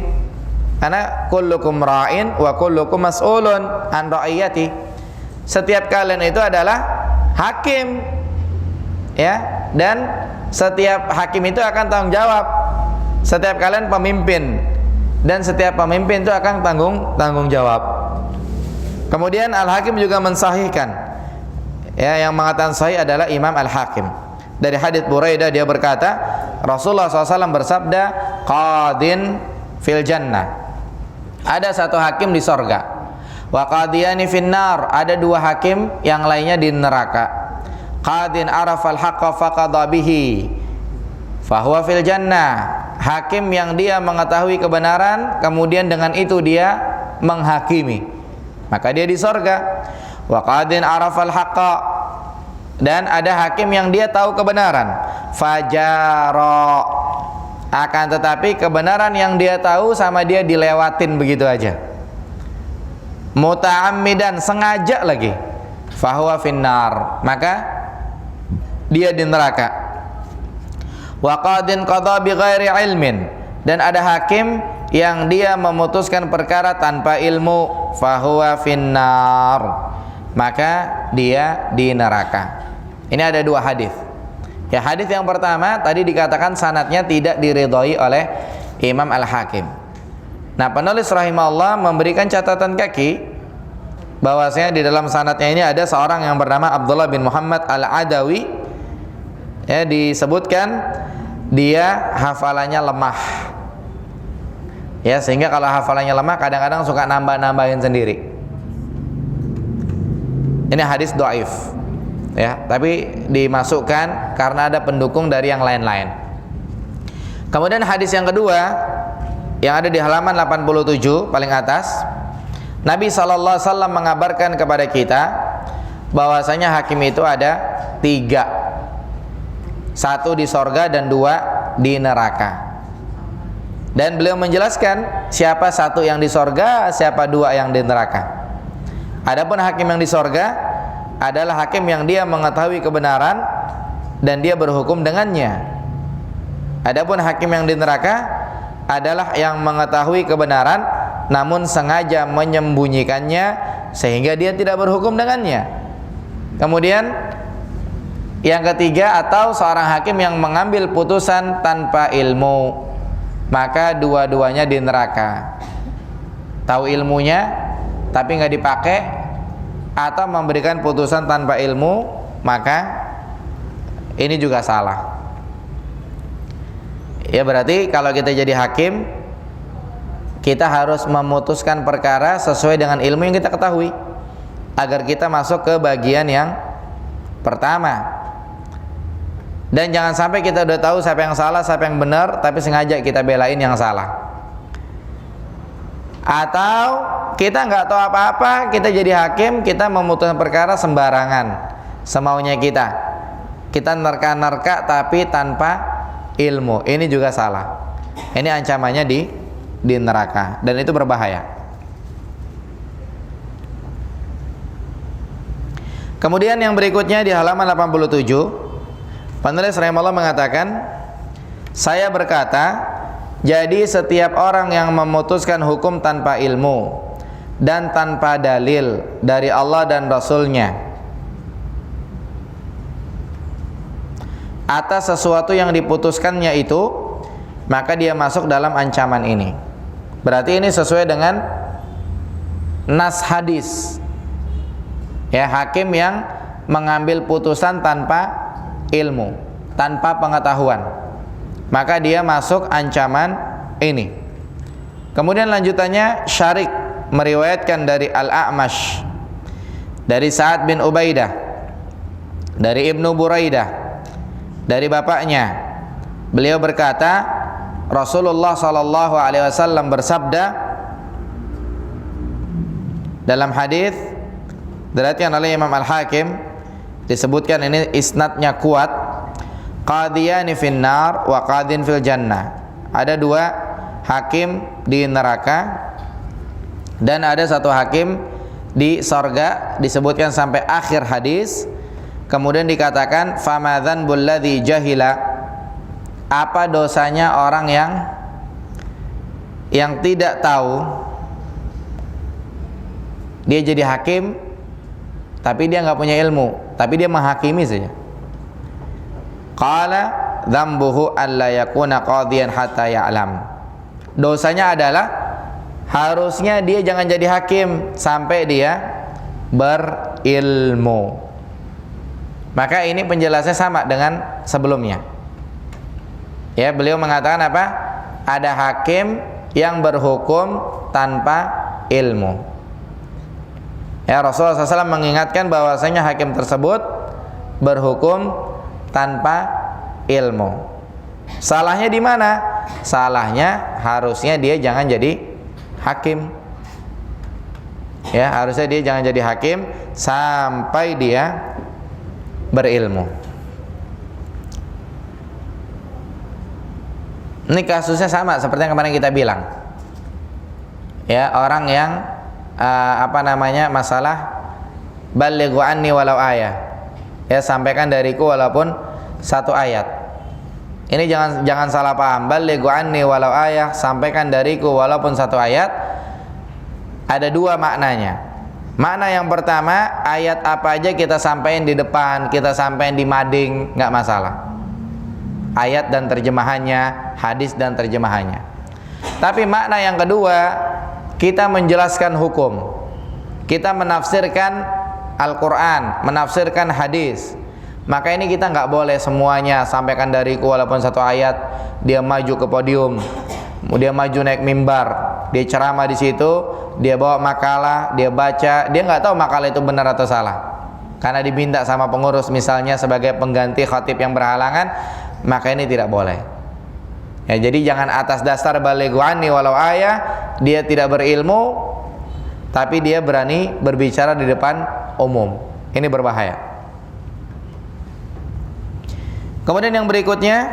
[SPEAKER 1] Karena kullukum ra'in wa kullukum mas'ulun an ra'iyati. Setiap kalian itu adalah hakim. Ya, dan setiap hakim itu akan tanggung jawab. Setiap kalian pemimpin dan setiap pemimpin itu akan tanggung jawab. Kemudian Al-Hakim juga mensahihkan. Ya, yang mengatakan sahih adalah Imam Al-Hakim. Dari hadits Buraidah dia berkata, Rasulullah SAW bersabda, qadin fil jannah. Ada satu hakim di sorga. Wa qadiyani finnar. Ada dua hakim yang lainnya di neraka. Qadin arafal haqqa faqadha bihi fahuwa fil jannah. Hakim yang dia mengetahui kebenaran, kemudian dengan itu dia menghakimi, maka dia di sorga. Wa qadin arafal haqqa. Dan ada hakim yang dia tahu kebenaran, fajara, akan tetapi kebenaran yang dia tahu sama dia dilewatin begitu aja, muta'ammidan, sengaja lagi, fahuwa finnar, maka dia di neraka. Wa qadin qadha bi ghairi ilmin. Dan ada hakim yang dia memutuskan perkara tanpa ilmu, fahuwa finnar, maka dia di neraka. Ini ada dua hadis. Ya, hadis yang pertama tadi dikatakan sanadnya tidak diridhoi oleh Imam Al-Hakim. Nah, penulis rahimahullah memberikan catatan kaki bahwasanya di dalam sanadnya ini ada seorang yang bernama Abdullah bin Muhammad Al-Adawi. Ya, disebutkan dia hafalannya lemah. Ya, sehingga kalau hafalannya lemah kadang-kadang suka nambah-nambahin sendiri. Ini hadis dhaif. Ya, tapi dimasukkan karena ada pendukung dari yang lain-lain. Kemudian hadis yang kedua yang ada di halaman 87 paling atas, Nabi SAW mengabarkan kepada kita bahwasanya hakim itu ada 3, 1 di sorga dan 2 di neraka. Dan beliau menjelaskan siapa 1 yang di sorga, siapa 2 yang di neraka. Adapun hakim yang di sorga adalah hakim yang dia mengetahui kebenaran dan dia berhukum dengannya. Adapun hakim yang di neraka adalah yang mengetahui kebenaran namun sengaja menyembunyikannya sehingga dia tidak berhukum dengannya. Kemudian yang ketiga, atau seorang hakim yang mengambil putusan tanpa ilmu, maka dua-duanya di neraka. Tahu ilmunya tapi nggak dipakai, atau memberikan putusan tanpa ilmu, maka ini juga salah. Ya, berarti kalau kita jadi hakim, kita harus memutuskan perkara sesuai dengan ilmu yang kita ketahui agar kita masuk ke bagian yang pertama. Dan jangan sampai kita udah tahu siapa yang salah, siapa yang benar, tapi sengaja kita belain yang salah. Atau kita nggak tahu apa-apa, kita jadi hakim, kita memutuskan perkara sembarangan, semaunya kita. Kita nerka-nerka tapi tanpa ilmu. Ini juga salah. Ini ancamannya di neraka dan itu berbahaya. Kemudian yang berikutnya di halaman 87, penulis rahimahullah mengatakan, saya berkata, jadi setiap orang yang memutuskan hukum tanpa ilmu dan tanpa dalil dari Allah dan Rasulnya atas sesuatu yang diputuskannya itu, maka dia masuk dalam ancaman ini. Berarti ini sesuai dengan nas hadis. Ya, hakim yang mengambil putusan tanpa ilmu, tanpa pengetahuan, maka dia masuk ancaman ini. Kemudian lanjutannya, Syarik meriwayatkan dari Al-A'mash, dari Sa'ad bin Ubaidah, dari Ibnu Buraidah, dari bapaknya, beliau berkata, Rasulullah sallallahu alaihi wasallam bersabda dalam hadis diriwayatkan oleh Imam Al-Hakim, disebutkan ini isnadnya kuat, qadiyani finnar wa qadin fil jannah. Ada dua hakim di neraka dan ada satu hakim di sorga, disebutkan sampai akhir hadis. Kemudian dikatakan, famadzanbul ladzi jahila, apa dosanya orang yang tidak tahu, dia jadi hakim tapi dia nggak punya ilmu, tapi dia menghakimi saja. Qala dzambuhu alla yakuna qadiyan hatta ya'lam. Dosanya adalah harusnya dia jangan jadi hakim sampai dia berilmu. Maka ini penjelasannya sama dengan sebelumnya. Ya, beliau mengatakan apa? Ada hakim yang berhukum tanpa ilmu. Ya, Rasulullah SAW mengingatkan bahwasanya hakim tersebut berhukum tanpa ilmu. Salahnya di mana? Salahnya harusnya dia jangan jadi hakim. Ya, harusnya dia jangan jadi hakim sampai dia berilmu. Ini kasusnya sama seperti yang kemarin kita bilang. Ya, orang yang masalah balighu anni walau ayah. Ya, sampaikan dariku walaupun satu ayat. Ini jangan salah paham. Balighu anni walau ayah, sampaikan dariku walaupun satu ayat. Ada dua maknanya. Makna yang pertama, ayat apa aja kita sampaikan di depan, kita sampaikan di mading, nggak masalah. Ayat dan terjemahannya, hadis dan terjemahannya. Tapi makna yang kedua, kita menjelaskan hukum, kita menafsirkan Al-Quran, menafsirkan hadis. Maka ini kita nggak boleh semuanya sampaikan dariku walaupun satu ayat. Dia maju ke podium, dia maju naik mimbar, dia ceramah di situ, dia bawa makalah, dia baca, dia nggak tahu makalah itu benar atau salah, karena diminta sama pengurus misalnya sebagai pengganti khatib yang berhalangan. Maka ini tidak boleh. Ya, jadi jangan atas dasar balighu anni walau ayah, dia tidak berilmu tapi dia berani berbicara di depan umum. Ini berbahaya. Kemudian yang berikutnya,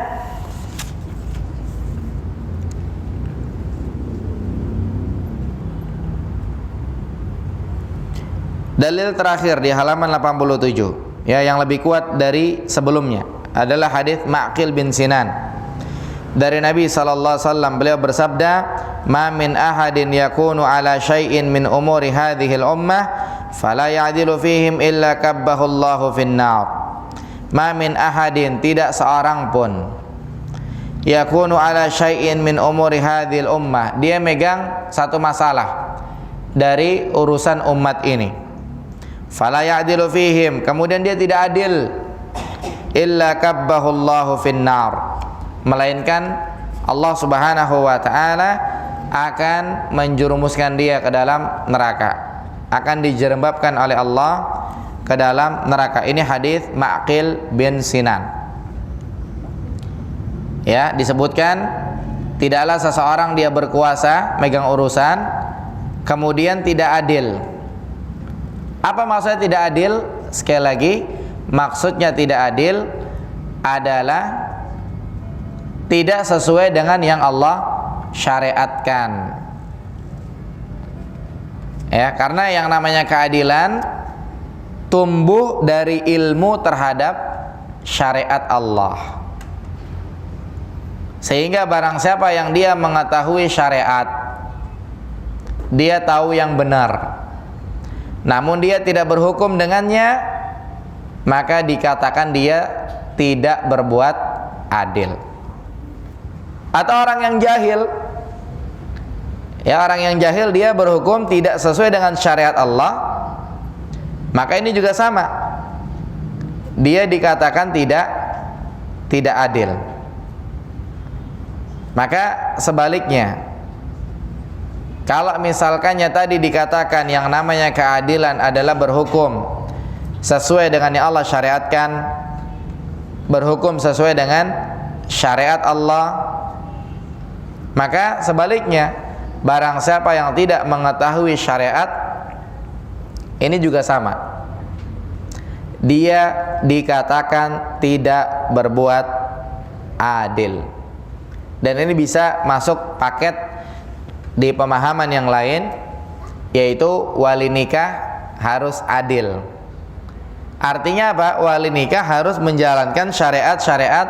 [SPEAKER 1] dalil terakhir di halaman 87, ya, yang lebih kuat dari sebelumnya adalah hadis Ma'qil bin Sinan. Dari Nabi sallallahu alaihi wasallam, beliau bersabda, "Ma min ahadin yakunu ala syai'in min umuri hadhihi al-ummah fala ya'dilu fihim illa kabbahu Allahu fin-nar." Ma min ahadin, tidak seorang pun, yakunu ala syai'in min umuri hadhihi al-ummah, dia megang satu masalah dari urusan umat ini. Fala ya'dilu fihim, kemudian dia tidak adil, illa kabbahullahu finnar, melainkan Allah Subhanahu wa taala akan menjerumuskan dia ke dalam neraka, akan dijerembabkan oleh Allah ke dalam neraka. Ini hadis Ma'qil bin Sinan. Ya, disebutkan tidaklah seseorang dia berkuasa, megang urusan, kemudian tidak adil. Apa maksudnya tidak adil? Sekali lagi, maksudnya tidak adil adalah tidak sesuai dengan yang Allah syariatkan. Ya, karena yang namanya keadilan tumbuh dari ilmu terhadap syariat Allah. Sehingga barang siapa yang dia mengetahui syariat, dia tahu yang benar, namun dia tidak berhukum dengannya, maka dikatakan dia tidak berbuat adil. Atau orang yang jahil, ya, orang yang jahil dia berhukum tidak sesuai dengan syariat Allah, maka ini juga sama, dia dikatakan tidak adil. Maka sebaliknya, kalau misalkannya tadi dikatakan yang namanya keadilan adalah berhukum sesuai dengan yang Allah syariatkan, berhukum sesuai dengan syariat Allah, maka sebaliknya, barang siapa yang tidak mengetahui syariat, ini juga sama, dia dikatakan tidak berbuat adil. Dan ini bisa masuk paket di pemahaman yang lain, yaitu wali nikah harus adil. Artinya apa? Wali nikah harus menjalankan syariat-syariat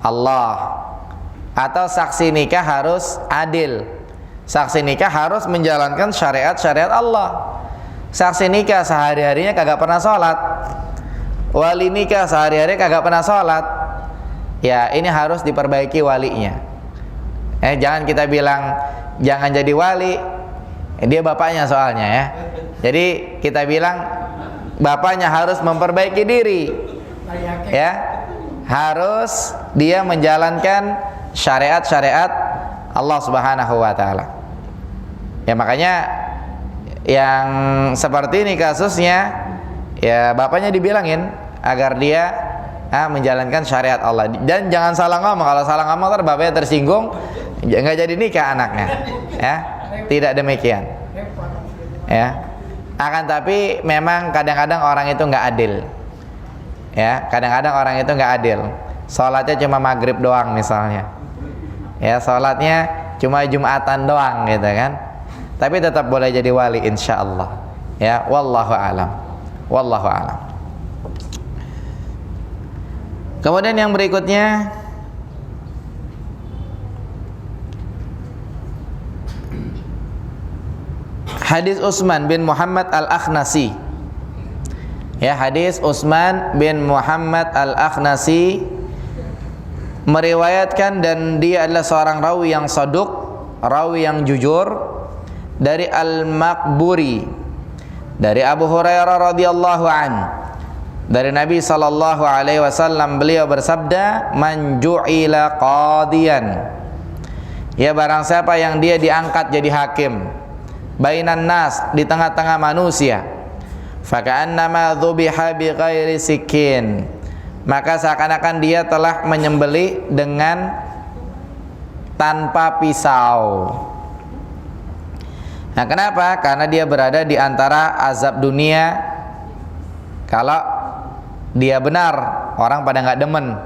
[SPEAKER 1] Allah. Atau saksi nikah harus adil. Saksi nikah harus menjalankan syariat-syariat Allah. Saksi nikah sehari-harinya kagak pernah sholat, wali nikah sehari-hari kagak pernah sholat, ya ini harus diperbaiki walinya. Jangan kita bilang jangan jadi wali, dia bapaknya soalnya ya. Jadi kita bilang bapaknya harus memperbaiki diri, ya, harus dia menjalankan syariat-syariat Allah Subhanahu wa taala. Ya, makanya yang seperti ini kasusnya, ya bapaknya dibilangin agar dia menjalankan syariat Allah. Dan jangan salah ngomong, kalau salah ngomong ntar bapaknya tersinggung, nggak jadi nikah anaknya. Ya, tidak demikian. Ya, akan tapi memang kadang-kadang orang itu nggak adil. Ya, kadang-kadang orang itu nggak adil. Sholatnya cuma maghrib doang misalnya. Ya, sholatnya cuma Jumatan doang gitu kan. Tapi tetap boleh jadi wali insyaallah. Ya, wallahu alam. Wallahu alam. Kemudian yang berikutnya, hadis Utsman bin Muhammad Al-Akhnasi. Ya, hadis Utsman bin Muhammad Al-Akhnasi meriwayatkan, dan dia adalah seorang rawi yang saduq, rawi yang jujur, dari Al-Maqburi, dari Abu Hurairah radhiyallahu an, dari Nabi sallallahu alaihi wasallam, beliau bersabda, man ju'ila qadiyan, ya barang siapa yang dia diangkat jadi hakim, bainan nas, di tengah-tengah manusia, faka'annama dzubiha bi ghairi sikin, maka seakan-akan dia telah menyembelih dengan tanpa pisau. Nah, kenapa? Karena dia berada di antara azab dunia. Kalau dia benar, orang pada nggak demen,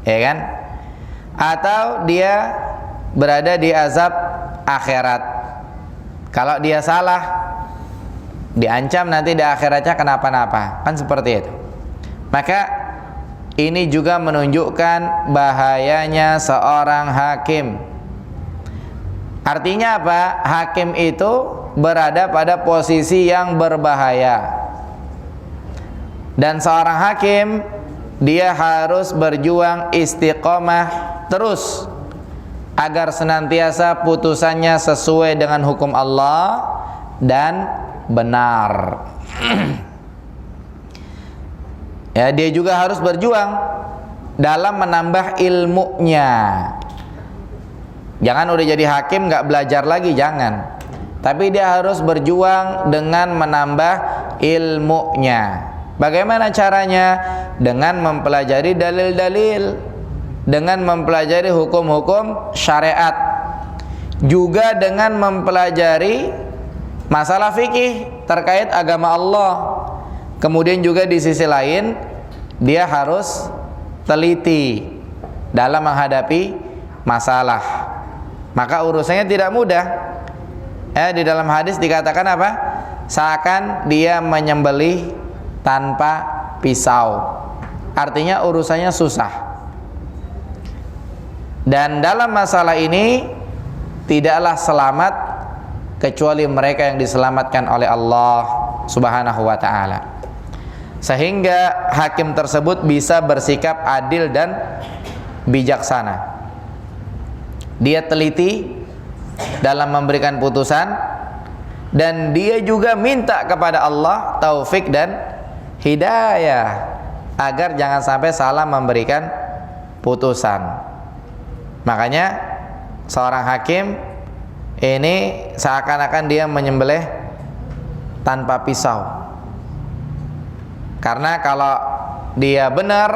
[SPEAKER 1] ya kan? Atau dia berada di azab akhirat. Kalau dia salah, diancam nanti di akhiratnya kenapa-napa, kan seperti itu. Maka ini juga menunjukkan bahayanya seorang hakim. Artinya apa? Hakim itu berada pada posisi yang berbahaya. Dan seorang hakim, dia harus berjuang istiqomah terus agar senantiasa putusannya sesuai dengan hukum Allah dan benar. Ya, dia juga harus berjuang dalam menambah ilmunya. Jangan udah jadi hakim nggak belajar lagi, jangan. Tapi dia harus berjuang dengan menambah ilmunya. Bagaimana caranya? Dengan mempelajari dalil-dalil, dengan mempelajari hukum-hukum syariat, juga dengan mempelajari masalah fikih terkait agama Allah. Kemudian juga di sisi lain dia harus teliti dalam menghadapi masalah. Maka urusannya tidak mudah. Di dalam hadis dikatakan apa? Seakan dia menyembelih tanpa pisau. Artinya urusannya susah. Dan dalam masalah ini tidaklah selamat kecuali mereka yang diselamatkan oleh Allah Subhanahu wa ta'ala. Sehingga hakim tersebut bisa bersikap adil dan bijaksana. Dia teliti dalam memberikan putusan, dan dia juga minta kepada Allah taufik dan hidayah agar jangan sampai salah memberikan putusan. Makanya seorang hakim ini seakan-akan dia menyembelih tanpa pisau. Karena kalau dia benar,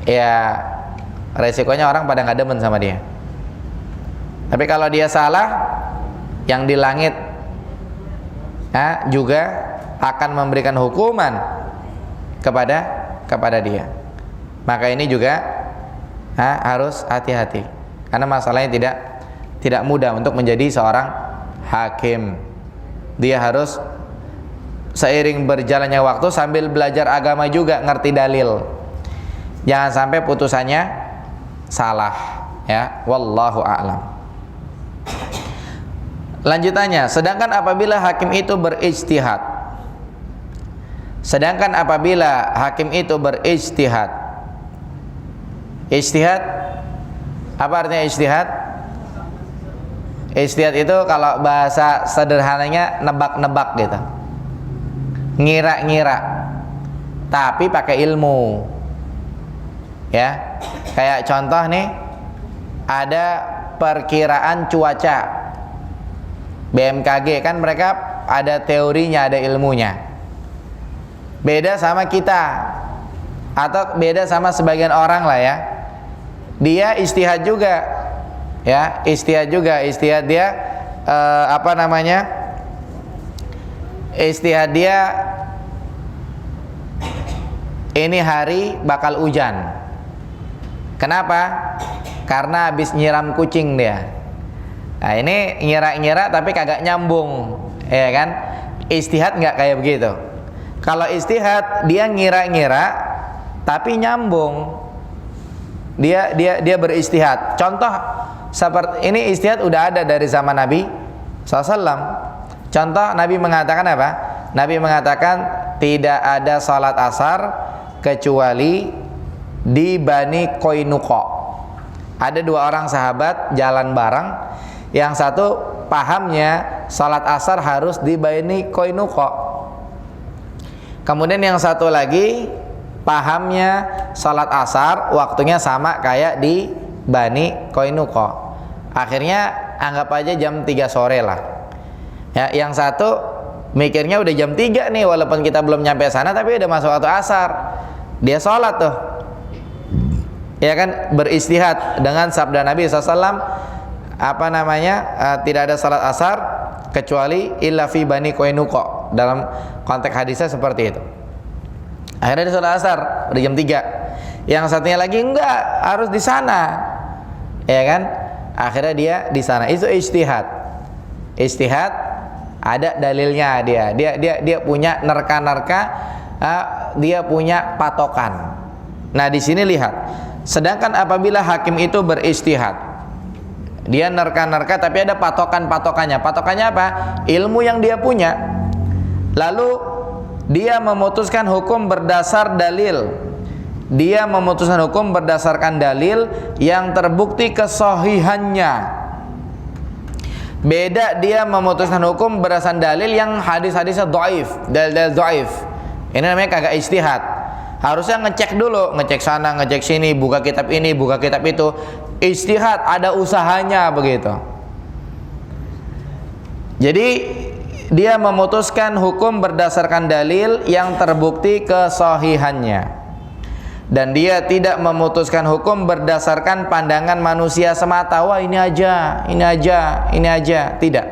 [SPEAKER 1] ya resikonya orang pada nggak demen sama dia. Tapi kalau dia salah, yang di langit juga akan memberikan hukuman kepada dia. Maka ini juga harus hati-hati, karena masalahnya tidak mudah untuk menjadi seorang hakim. Dia harus seiring berjalannya waktu sambil belajar agama juga, ngerti dalil. Jangan sampai putusannya salah, ya. Wallahu a'lam. Lanjutannya, sedangkan apabila hakim itu berijtihad. Sedangkan apabila hakim itu berijtihad. Ijtihad, apa artinya ijtihad? Ijtihad itu kalau bahasa sederhananya nebak-nebak gitu. Ngira-ngira. Tapi pakai ilmu. Ya. Kayak contoh nih, ada perkiraan cuaca. BMKG kan mereka ada teorinya, ada ilmunya. Beda sama kita, atau beda sama sebagian orang lah ya. Dia ijtihad juga, ya ijtihad juga. Ijtihad dia ijtihad dia ini hari bakal hujan. Kenapa? Karena habis nyiram kucing dia. Nah ini ngira-ngira tapi kagak nyambung, ya kan? Ijtihad nggak kayak begitu. Kalau ijtihad dia ngira-ngira tapi nyambung. Dia berijtihad. Contoh seperti ini, ijtihad udah ada dari zaman Nabi SAW. Contoh Nabi mengatakan apa? Nabi mengatakan tidak ada salat asar kecuali di Bani Qainuqa. Ada dua orang sahabat jalan bareng. Yang satu pahamnya salat asar harus di Bani Qainuqa. Kemudian yang satu lagi pahamnya salat asar waktunya sama kayak di Bani Qainuqa. Akhirnya anggap aja jam 3 sore lah. Ya, yang satu mikirnya udah jam 3 nih, walaupun kita belum nyampe sana tapi udah masuk waktu asar. Dia sholat tuh. Ya kan, beristihad dengan sabda Nabi SAW, tidak ada salat asar kecuali illa fi Bani Qainuqa. Dalam konteks hadisnya seperti itu. Akhirnya dia salat asar udah jam 3. Yang satunya lagi enggak, harus di sana. Ya kan? Akhirnya dia di sana. Itu ijtihad. Ijtihad ada dalilnya dia punya nerka-nerka, dia punya patokan. Nah, di sini lihat. Sedangkan apabila hakim itu berijtihad, dia nerka-nerka tapi ada patokan-patokannya. Patokannya apa? Ilmu yang dia punya. Lalu dia memutuskan hukum berdasar dalil. Dia memutuskan hukum berdasarkan dalil yang terbukti kesahihannya. Beda dia memutuskan hukum berdasarkan dalil yang hadis-hadisnya dhaif, dalil-dalil dhaif. Ini namanya kagak ijtihad. Harusnya ngecek dulu, ngecek sana, ngecek sini, buka kitab ini, buka kitab itu. ijtihad, ada usahanya begitu. Jadi dia memutuskan hukum berdasarkan dalil yang terbukti kesahihannya. Dan dia tidak memutuskan hukum berdasarkan pandangan manusia semata. Wah, ini aja, ini aja, ini aja. Tidak.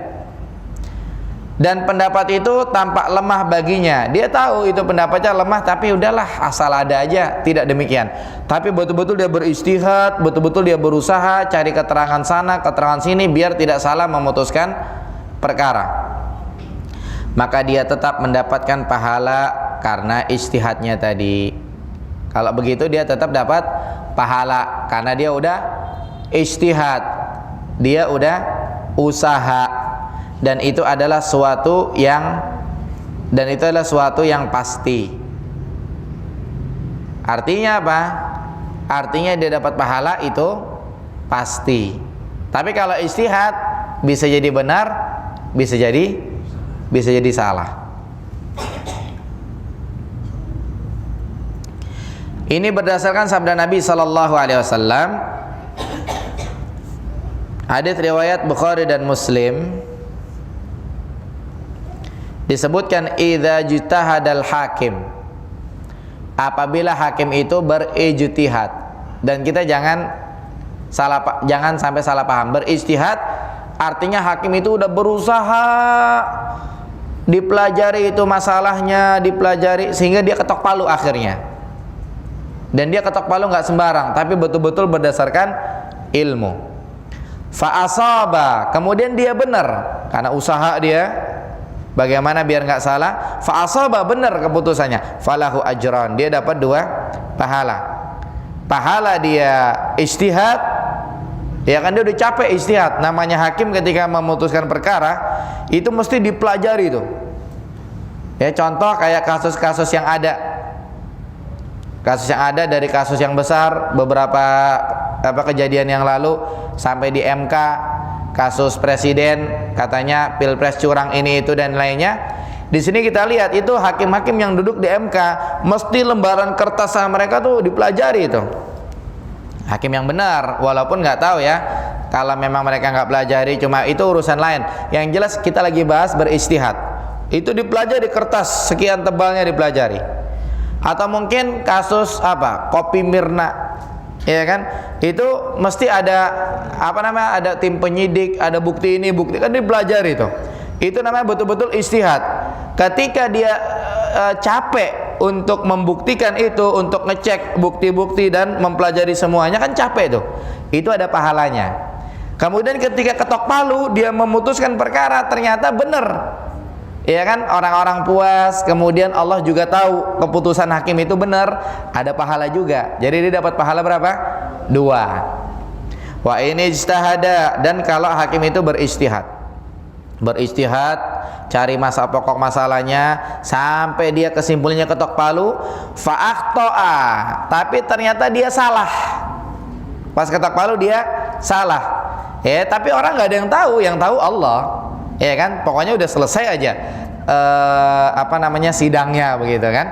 [SPEAKER 1] Dan pendapat itu tampak lemah baginya. Dia tahu itu pendapatnya lemah, tapi udahlah, asal ada aja. Tidak demikian. Tapi betul-betul dia beristihad, betul-betul dia berusaha cari keterangan sana, keterangan sini, biar tidak salah memutuskan perkara. Maka dia tetap mendapatkan pahala karena ijtihadnya tadi. Kalau begitu dia tetap dapat pahala karena dia udah ijtihad, dia udah usaha, dan itu adalah suatu yang pasti. Artinya apa? Artinya dia dapat pahala itu pasti. Tapi kalau ijtihad bisa jadi benar, bisa jadi salah. Ini berdasarkan sabda Nabi sallallahu alaihi wasallam. Hadits riwayat Bukhari dan Muslim. Disebutkan idza jitahadal hakim. Apabila hakim itu berijtihad. Dan kita jangan sampai salah paham. Berijtihad artinya hakim itu udah berusaha, dipelajari itu masalahnya, dipelajari sehingga dia ketok palu akhirnya. Dan dia ketok palu nggak sembarang, tapi betul-betul berdasarkan ilmu. Fa'asaba, kemudian dia benar karena usaha dia. Bagaimana biar nggak salah? Fa'asaba, benar keputusannya. Falahu ajran, dia dapat 2 pahala. Pahala dia ijtihad, ya kan, dia udah capek ijtihad. Namanya hakim ketika memutuskan perkara itu mesti dipelajari itu. Ya, contoh kayak kasus-kasus yang ada. Kasus yang ada dari kasus yang besar, beberapa kejadian yang lalu sampai di MK, kasus presiden katanya pilpres curang ini itu dan lainnya. Di sini kita lihat itu hakim-hakim yang duduk di MK mesti lembaran kertas mereka tuh dipelajari itu. Hakim yang benar, walaupun nggak tahu ya kalau memang mereka nggak pelajari, cuma itu urusan lain. Yang jelas kita lagi bahas berijtihad. Itu dipelajari kertas sekian tebalnya dipelajari. Atau mungkin kasus kopi Mirna, ya kan? Itu mesti ada ada tim penyidik, ada bukti ini, bukti kan dipelajari itu. Itu namanya betul-betul ijtihad. Ketika dia capek untuk membuktikan itu, untuk ngecek bukti-bukti dan mempelajari semuanya, kan capek tuh. Itu ada pahalanya. Kemudian ketika ketok palu dia memutuskan perkara ternyata benar. Ya kan, orang-orang puas, kemudian Allah juga tahu keputusan hakim itu benar, ada pahala juga. Jadi dia dapat pahala berapa? 2. Wa ini ijtihada, dan kalau hakim itu berijtihad, cari pokok masalahnya sampai dia kesimpulannya ketok palu, fa'akhto'a, tapi ternyata dia salah. Pas ketok palu dia salah. Ya, tapi orang nggak ada yang tahu Allah. Ya kan, pokoknya udah selesai aja sidangnya begitu kan.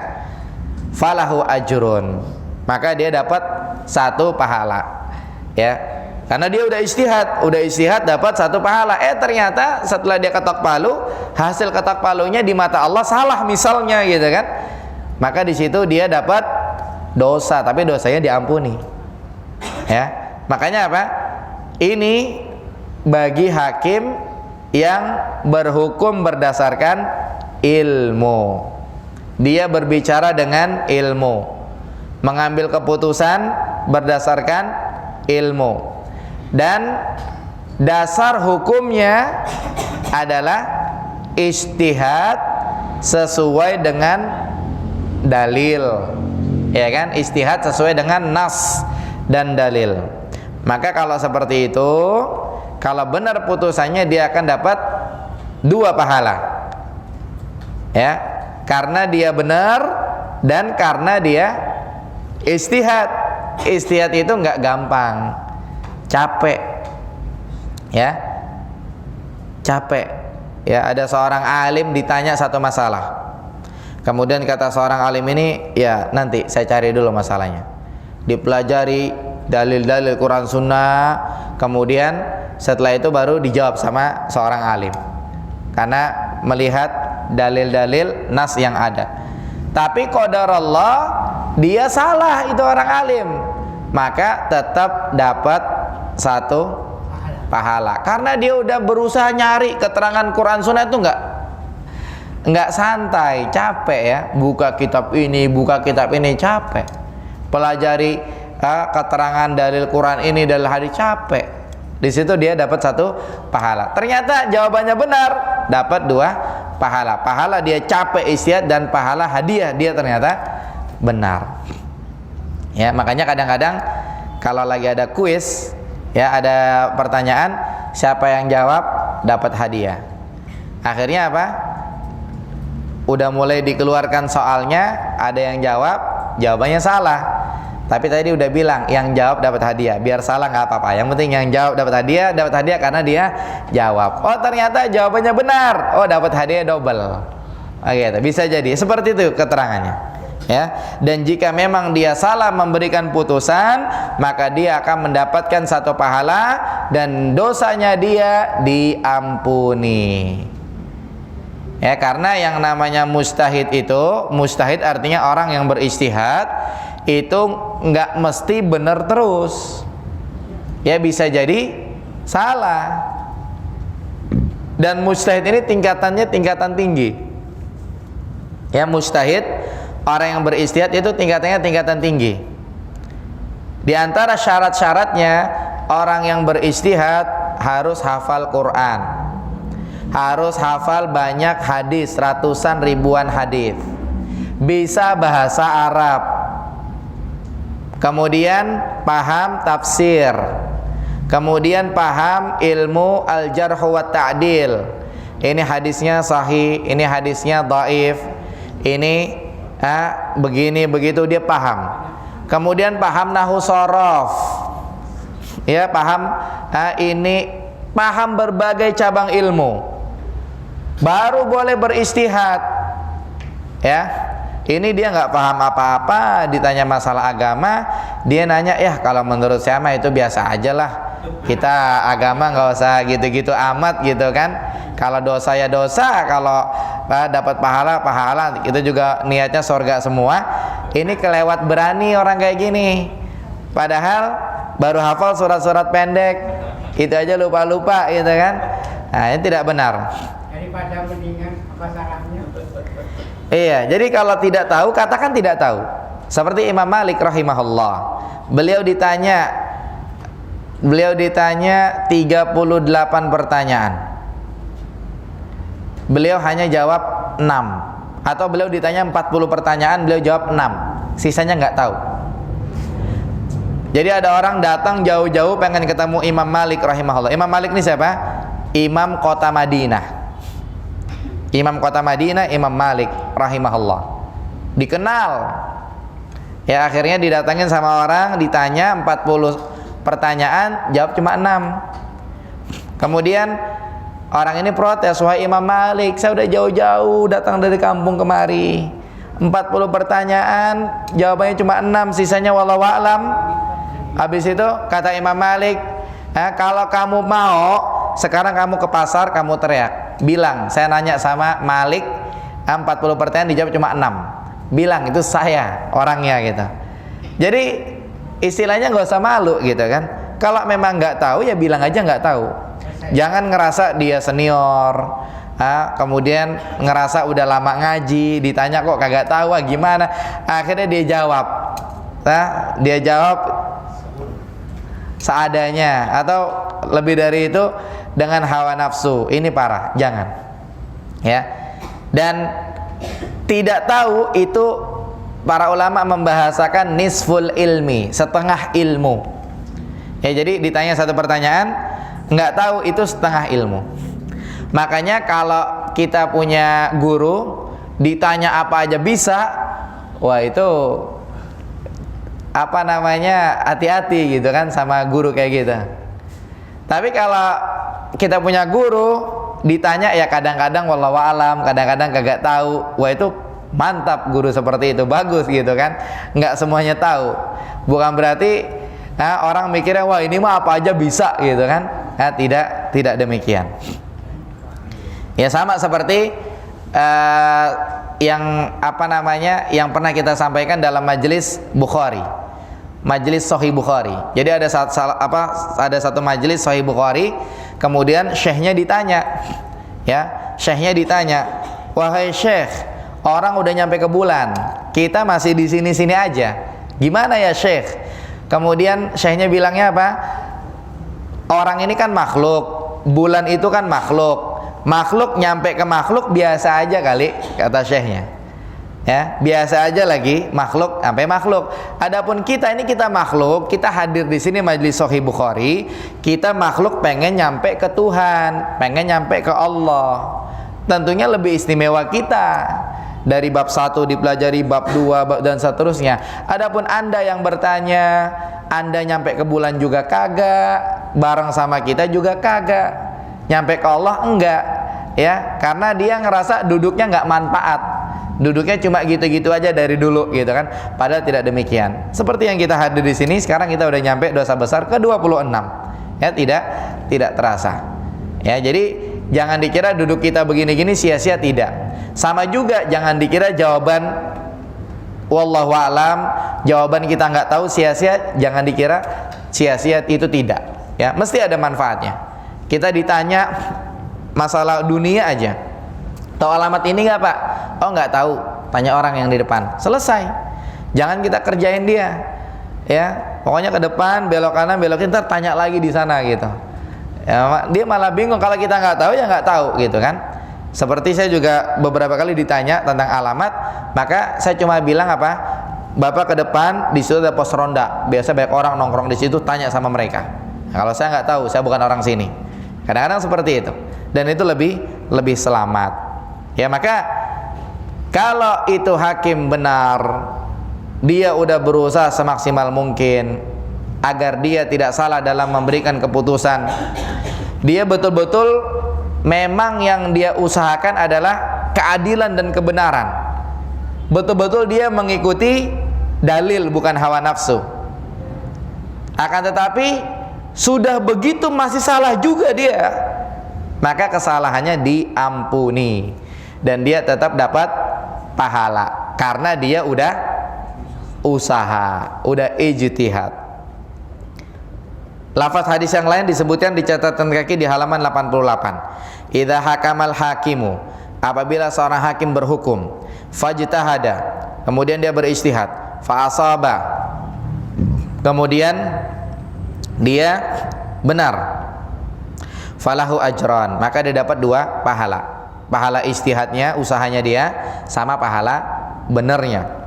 [SPEAKER 1] Falahu ajrun, maka dia dapat 1 pahala. Ya, karena dia udah ijtihad dapat 1 pahala. Ternyata setelah dia ketok palu, hasil ketok palunya di mata Allah salah misalnya gitu kan. Maka di situ dia dapat dosa, tapi dosanya diampuni. Ya, makanya apa? Ini bagi hakim yang berhukum berdasarkan ilmu. Dia berbicara dengan ilmu, mengambil keputusan berdasarkan ilmu, dan dasar hukumnya adalah ijtihad sesuai dengan dalil. Ya kan, ijtihad sesuai dengan nas dan dalil. Maka kalau seperti itu, kalau benar putusannya, dia akan dapat 2 pahala. Ya, karena dia benar dan karena dia ijtihad. Ijtihad itu nggak gampang, capek. Ya, capek. Ya, ada seorang alim ditanya 1 masalah. Kemudian kata seorang alim ini, ya nanti saya cari dulu masalahnya. Dipelajari, dalil-dalil Quran Sunnah, kemudian setelah itu baru dijawab sama seorang alim karena melihat dalil-dalil nas yang ada. Tapi qadarullah dia salah, itu orang alim, maka tetap dapat satu pahala karena dia udah berusaha nyari keterangan Quran Sunnah. Itu enggak santai, capek ya, buka kitab ini capek, pelajari keterangan dalil Quran ini, dalil hadis, capek. Di situ dia dapat satu pahala. Ternyata jawabannya benar, dapat dua pahala. Pahala dia capek ijtihad dan pahala hadiah dia ternyata benar. Ya, makanya kadang-kadang kalau lagi ada kuis, ya ada pertanyaan, siapa yang jawab dapat hadiah. Akhirnya apa? Udah mulai dikeluarkan soalnya, ada yang jawab, jawabannya salah. Tapi tadi udah bilang yang jawab dapat hadiah. Biar salah nggak apa-apa. Yang penting yang jawab dapat hadiah karena dia jawab. Oh ternyata jawabannya benar. Oh dapat hadiah double. Oke, bisa jadi seperti itu keterangannya. Ya. Dan jika memang dia salah memberikan putusan, maka dia akan mendapatkan satu pahala dan dosanya dia diampuni. Ya, karena yang namanya mujtahid itu, mujtahid artinya orang yang berijtihad, itu nggak mesti benar terus. Ya, bisa jadi salah. Dan mujtahid ini tingkatannya tingkatan tinggi. Ya, mujtahid, orang yang berijtihad itu tingkatannya tingkatan tinggi. Di antara syarat-syaratnya, orang yang berijtihad harus hafal Quran, harus hafal banyak hadis, ratusan ribuan hadis, bisa bahasa Arab, kemudian paham tafsir, kemudian paham ilmu al-jarh wa ta'dil. Ini hadisnya sahih, ini hadisnya dhaif, ini begini begitu, dia paham. Kemudian paham nahwu shorof, ya paham ini, paham berbagai cabang ilmu, baru boleh berijtihad. Ya, ini dia nggak paham apa-apa, ditanya masalah agama, dia nanya, ya kalau menurut saya mah itu biasa aja lah, kita agama nggak usah gitu-gitu amat gitu kan. Kalau dosa ya dosa, kalau dapat pahala, itu juga niatnya surga semua. Ini kelewat berani orang kayak gini, padahal baru hafal surat-surat pendek, itu aja lupa-lupa gitu kan. Nah, ini tidak benar.
[SPEAKER 3] Daripada mendingan apa salahnya?
[SPEAKER 1] Iya, jadi kalau tidak tahu, katakan tidak tahu. Seperti Imam Malik rahimahullah, beliau ditanya 38 pertanyaan, beliau hanya jawab 6. Atau beliau ditanya 40 pertanyaan, beliau jawab 6, sisanya nggak tahu. Jadi ada orang datang jauh-jauh pengen ketemu Imam Malik rahimahullah. Imam Malik ini siapa? Imam kota Madinah. Imam kota Madinah, Imam Malik rahimahullah, dikenal. Ya, akhirnya didatangin sama orang, ditanya 40 pertanyaan, jawab cuma 6. Kemudian orang ini protes, wahai Imam Malik, saya udah jauh-jauh datang dari kampung kemari, 40 pertanyaan, jawabannya cuma 6, sisanya wallahu a'lam. Habis itu kata Imam Malik, kalau kamu mau, sekarang kamu ke pasar, kamu teriak, bilang, saya nanya sama Malik, 40 pertanyaan dijawab cuma 6. Bilang, itu saya orangnya gitu. Jadi istilahnya nggak usah malu gitu kan. Kalau memang nggak tahu, ya bilang aja nggak tahu. Jangan ngerasa dia senior, kemudian ngerasa udah lama ngaji, ditanya kok kagak tahu, gimana. Akhirnya dia jawab, dia jawab seadanya, atau lebih dari itu dengan hawa nafsu. Ini parah, jangan. Ya. Dan tidak tahu itu para ulama membahasakan nisful ilmi, setengah ilmu. Ya, jadi ditanya satu pertanyaan, nggak tahu, itu setengah ilmu. Makanya kalau kita punya guru, ditanya apa aja bisa, wah itu apa namanya, hati-hati gitu kan sama guru kayak gitu. Tapi kalau kita punya guru, ditanya ya kadang-kadang wallahu alam, kadang-kadang kagak tahu, wah itu mantap, guru seperti itu bagus gitu kan. Nggak semuanya tahu, bukan berarti Nah, orang mikirnya wah ini mah apa aja bisa gitu kan. Nah, tidak demikian. Ya sama seperti yang pernah kita sampaikan dalam majelis Bukhari, majelis Sahih Bukhari. Jadi ada satu majelis Sahih Bukhari, kemudian syekhnya ditanya, syekhnya ditanya, wahai syekh, orang udah nyampe ke bulan, kita masih di sini-sini aja, gimana ya syekh? Kemudian syekhnya bilangnya apa? Orang ini kan makhluk, bulan itu kan makhluk. Makhluk nyampe ke makhluk biasa aja kali, kata syekhnya. Ya, biasa aja lagi makhluk sampai makhluk. Adapun kita makhluk, kita hadir di sini majelis Sahih Bukhari, kita makhluk pengen nyampe ke Tuhan, pengen nyampe ke Allah. Tentunya lebih istimewa kita. Dari bab 1 dipelajari bab 2 dan seterusnya. Adapun Anda yang bertanya, Anda nyampe ke bulan juga kagak, bareng sama kita juga kagak. Nyampe ke Allah enggak, ya, karena dia ngerasa duduknya enggak manfaat, duduknya cuma gitu-gitu aja dari dulu gitu kan, padahal tidak demikian. Seperti yang kita hadir di sini sekarang, kita udah nyampe dosa besar ke 26, ya, tidak terasa, ya. Jadi jangan dikira duduk kita begini-gini sia-sia, tidak. Sama juga jangan dikira jawaban wallahu a'lam, jawaban kita nggak tahu sia-sia, jangan dikira sia-sia, itu tidak, ya, mesti ada manfaatnya. Kita ditanya masalah dunia aja, tahu alamat ini nggak pak? Oh nggak tahu, tanya orang yang di depan, selesai. Jangan kita kerjain dia, ya, pokoknya ke depan, belok kanan, belok kiri, ntar tanya lagi di sana gitu, ya, dia malah bingung. Kalau kita nggak tahu ya nggak tahu gitu kan. Seperti saya juga beberapa kali ditanya tentang alamat, maka saya cuma bilang apa, bapak ke depan, di situ ada pos ronda, biasa banyak orang nongkrong di situ, tanya sama mereka. Kalau saya nggak tahu, saya bukan orang sini. Kadang-kadang seperti itu, dan itu lebih selamat, ya. Maka kalau itu hakim benar, dia udah berusaha semaksimal mungkin agar dia tidak salah dalam memberikan keputusan. Dia betul-betul memang yang dia usahakan adalah keadilan dan kebenaran. Betul-betul dia mengikuti dalil, bukan hawa nafsu. Akan tetapi sudah begitu masih salah juga dia, maka kesalahannya diampuni dan dia tetap dapat pahala karena dia udah usaha, udah ijtihad. Lafaz hadis yang lain disebutkan di catatan kaki di halaman 88. Idza hakamal hakimu, apabila seorang hakim berhukum, fajtahada, kemudian dia berijtihad, fa asaba, kemudian dia benar, falahu ajran, maka dia dapat 2 pahala. Pahala ijtihadnya, usahanya dia, sama pahala benernya.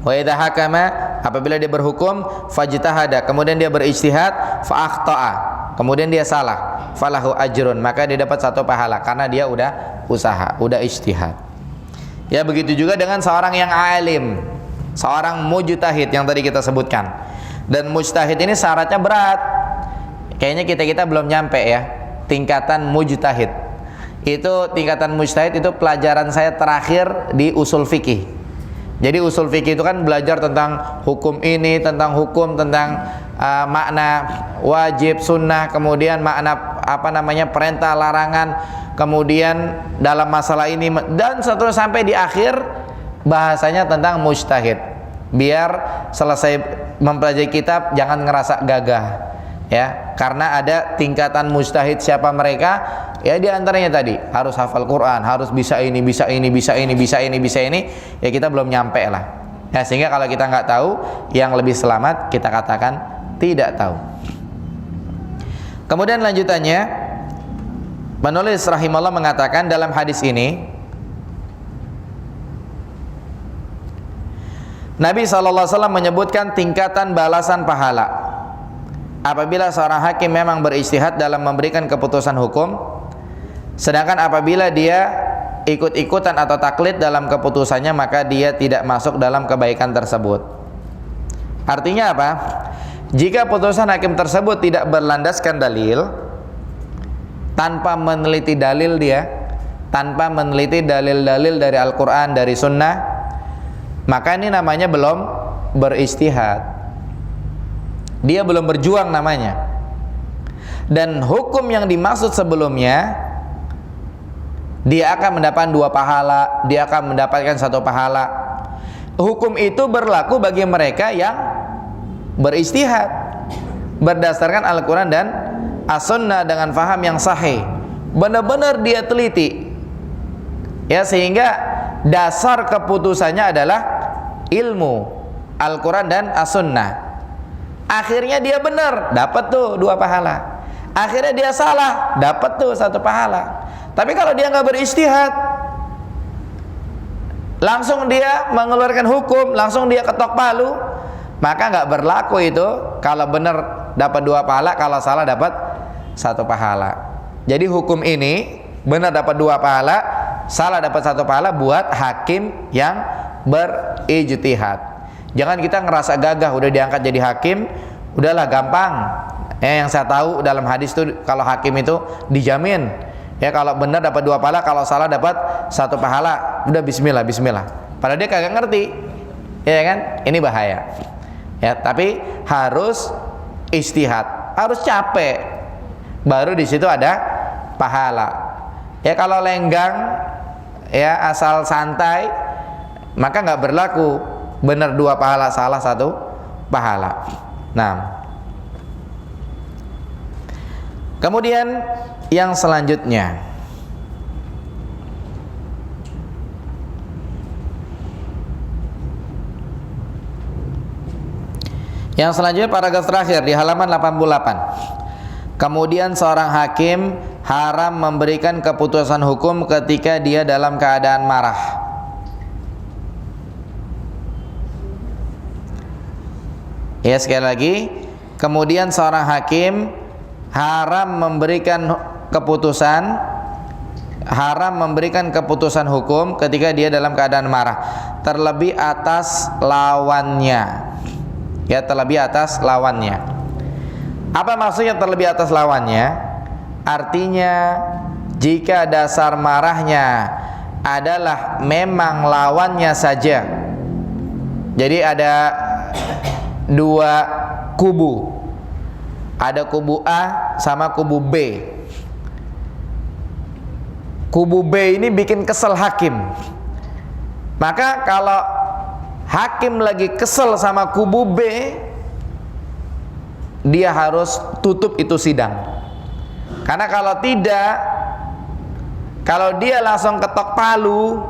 [SPEAKER 1] Wa idza hakama, apabila dia berhukum, fajtahada, kemudian dia berijtihad, fa akhta'a, kemudian dia salah, falahu ajrun, maka dia dapat 1 pahala karena dia udah usaha, udah ijtihad. Ya, begitu juga dengan seorang yang alim, seorang mujtahid yang tadi kita sebutkan. Dan mujtahid ini syaratnya berat. Kayaknya kita belum nyampe ya tingkatan mujtahid. Itu tingkatan mujtahid itu pelajaran saya terakhir di usul fikih. Jadi usul fikih itu kan belajar tentang hukum ini, tentang hukum, tentang makna wajib, sunnah, kemudian makna perintah, larangan, kemudian dalam masalah ini, dan seterusnya sampai di akhir bahasanya tentang mujtahid. Biar selesai mempelajari kitab jangan ngerasa gagah, ya, karena ada tingkatan mujtahid. Siapa mereka? Ya, di antaranya tadi harus hafal Quran, harus bisa ini, bisa ini, bisa ini, bisa ini, bisa ini. Ya, kita belum nyampe lah, ya, sehingga kalau kita nggak tahu, yang lebih selamat kita katakan tidak tahu. Kemudian lanjutannya, penulis rahimahullah mengatakan dalam hadis ini, Nabi SAW menyebutkan tingkatan balasan pahala apabila seorang hakim memang berijtihad dalam memberikan keputusan hukum, sedangkan apabila dia ikut-ikutan atau taklid dalam keputusannya, maka dia tidak masuk dalam kebaikan tersebut. Artinya apa? Jika putusan hakim tersebut tidak berlandaskan dalil, tanpa meneliti dalil dia, tanpa meneliti dalil-dalil dari Al-Quran, dari Sunnah, maka ini namanya belum berijtihad. dia belum berjuang namanya. Dan hukum yang dimaksud sebelumnya, dia akan mendapatkan 2 pahala, dia akan mendapatkan 1 pahala. Hukum itu berlaku bagi mereka yang beristihad berdasarkan Al-Quran dan As-Sunnah dengan faham yang sahih. Benar-benar dia teliti, ya, sehingga dasar keputusannya adalah ilmu Al-Quran dan As-Sunnah. Akhirnya dia benar, dapat tuh 2 pahala. Akhirnya dia salah, dapat tuh 1 pahala. Tapi kalau dia nggak beristihad, langsung dia mengeluarkan hukum, langsung dia ketok palu, maka nggak berlaku itu. Kalau benar dapat 2 pahala, kalau salah dapat 1 pahala. Jadi hukum ini benar dapat 2 pahala, salah dapat 1 pahala buat hakim yang berijtihad. Jangan kita ngerasa gagah udah diangkat jadi hakim, udahlah gampang. Yang saya tahu dalam hadis itu kalau hakim itu dijamin, ya, kalau benar dapat 2 pahala, kalau salah dapat 1 pahala. Udah bismillah, bismillah. Padahal dia kagak ngerti, ya kan? Ini bahaya. Ya, tapi harus istihad, harus capek, baru di situ ada pahala. Ya, kalau lenggang, ya, asal santai, maka nggak berlaku benar 2 pahala, salah 1 pahala. Nah, kemudian yang selanjutnya, paragraf terakhir di halaman 88. Kemudian seorang hakim haram memberikan keputusan hukum ketika dia dalam keadaan marah. Ya, sekali lagi, kemudian seorang hakim haram memberikan keputusan hukum ketika dia dalam keadaan marah, terlebih atas lawannya. Ya, terlebih atas lawannya. Apa maksudnya terlebih atas lawannya? Artinya jika dasar marahnya adalah memang lawannya saja. Jadi ada 2 kubu. Ada kubu A sama kubu B. Kubu B ini bikin kesel hakim. Maka kalau hakim lagi kesel sama kubu B, dia harus tutup itu sidang. Karena kalau tidak, kalau dia langsung ketok palu,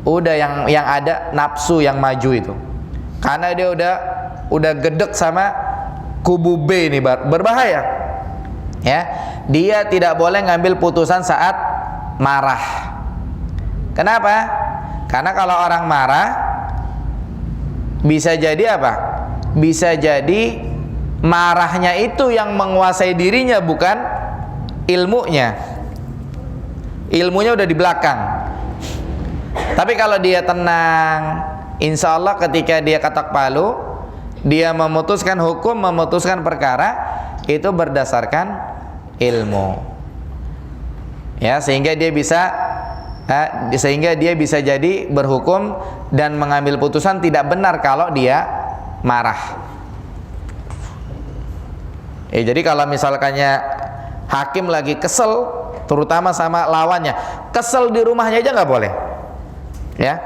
[SPEAKER 1] udah yang ada nafsu yang maju itu. Karena dia udah gedek sama kubu B ini, berbahaya. Ya, dia tidak boleh ngambil putusan saat marah. Kenapa? Karena kalau orang marah bisa jadi apa? Bisa jadi marahnya itu yang menguasai dirinya, bukan ilmunya. Ilmunya udah di belakang. Tapi kalau dia tenang, insya Allah ketika dia ketok palu, dia memutuskan hukum, memutuskan perkara itu berdasarkan ilmu. Ya, sehingga dia bisa jadi berhukum dan mengambil putusan tidak benar kalau dia marah. Jadi kalau misalkannya hakim lagi kesel, terutama sama lawannya, kesel di rumahnya aja nggak boleh. Ya,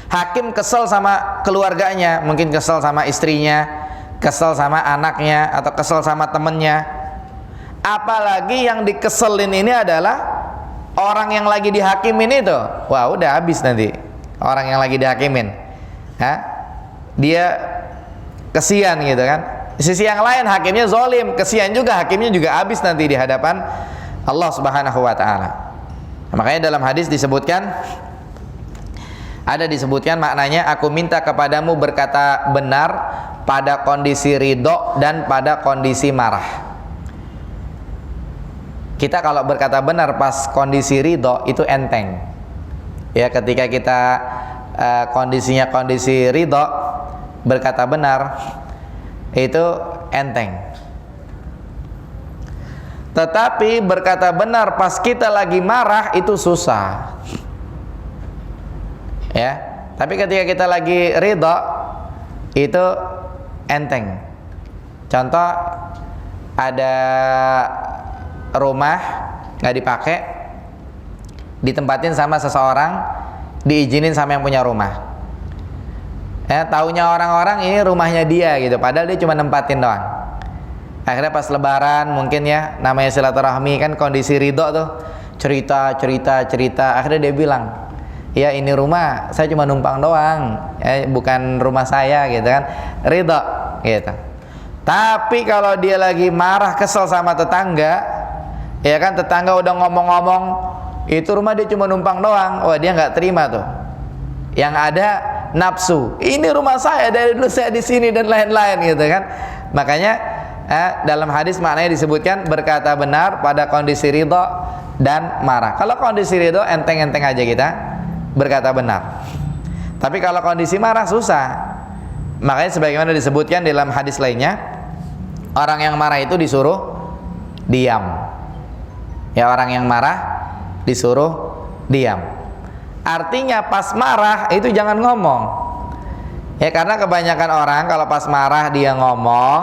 [SPEAKER 1] hakim kesel sama keluarganya, mungkin kesel sama istrinya, kesel sama anaknya, atau kesel sama temennya. Apalagi yang dikeselin ini adalah orang yang lagi dihakimin itu. Wah, udah habis nanti orang yang lagi dihakimin. Dia kesian gitu kan. Sisi yang lain hakimnya zolim, kesian juga, hakimnya juga habis nanti di hadapan Allah Subhanahu wa ta'ala. Makanya dalam hadis disebutkan, maknanya, aku minta kepadamu berkata benar pada kondisi ridho dan pada kondisi marah. Kita kalau berkata benar pas kondisi ridho itu enteng. Ya, ketika kita kondisinya kondisi ridho, berkata benar itu enteng. Tetapi berkata benar pas kita lagi marah itu susah. Ya, tapi ketika kita lagi ridho itu enteng. Contoh, ada rumah nggak dipakai, ditempatin sama seseorang, diizinin sama yang punya rumah. Taunya orang-orang ini rumahnya dia gitu, padahal dia cuma nempatin doang. Akhirnya pas lebaran mungkin ya, namanya silaturahmi kan, kondisi ridho tuh, cerita. Akhirnya dia bilang, ya ini rumah saya cuma numpang doang, bukan rumah saya gitu kan, ridho gitu. Tapi kalau dia lagi marah, kesel sama tetangga, ya kan, tetangga udah ngomong-ngomong itu rumah dia cuma numpang doang, wah dia nggak terima tuh. Yang ada nafsu, ini rumah saya, dari dulu saya di sini dan lain-lain gitu kan. Makanya dalam hadis maknanya disebutkan berkata benar pada kondisi ridho dan marah. Kalau kondisi ridho enteng-enteng aja kita berkata benar. Tapi kalau kondisi marah susah. Makanya sebagaimana disebutkan dalam hadis lainnya, orang yang marah itu disuruh diam. Ya, orang yang marah disuruh diam. Artinya pas marah itu jangan ngomong. Ya, karena kebanyakan orang kalau pas marah dia ngomong,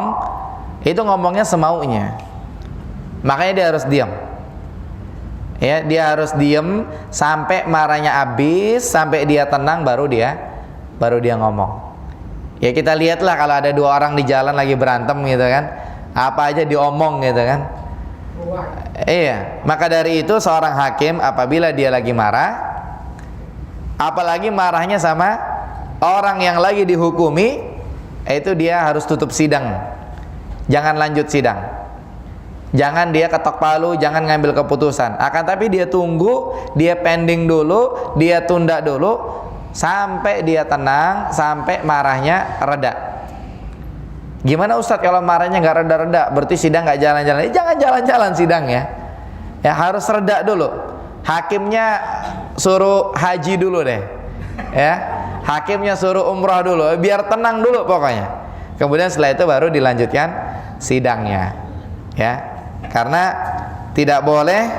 [SPEAKER 1] itu ngomongnya semaunya. Makanya dia harus diam. Ya, dia harus diam sampai marahnya habis, sampai dia tenang, baru dia ngomong. Ya, kita lihatlah kalau ada dua orang di jalan lagi berantem gitu kan, apa aja diomong gitu kan. Iya, maka dari itu seorang hakim apabila dia lagi marah, apalagi marahnya sama orang yang lagi dihukumi, itu dia harus tutup sidang. Jangan lanjut sidang. Jangan dia ketok palu, jangan ngambil keputusan. Akan tapi dia tunggu, dia pending dulu, dia tunda dulu sampai dia tenang, sampai marahnya reda. Gimana Ustadz kalau marahnya nggak reda-reda? Berarti sidang nggak jalan-jalan. Jangan jalan-jalan sidang ya. Ya harus reda dulu. Hakimnya suruh haji dulu deh. Ya, hakimnya suruh umrah dulu, biar tenang dulu pokoknya. Kemudian setelah itu baru dilanjutkan sidangnya. Ya, karena tidak boleh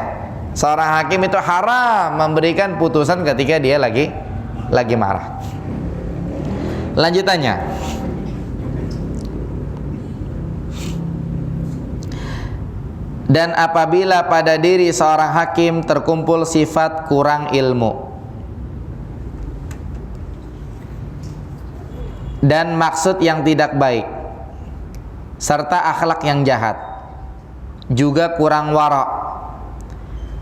[SPEAKER 1] seorang hakim itu haram memberikan putusan ketika dia lagi marah. Lanjutannya, dan apabila pada diri seorang hakim terkumpul sifat kurang ilmu dan maksud yang tidak baik serta akhlak yang jahat, juga kurang wara',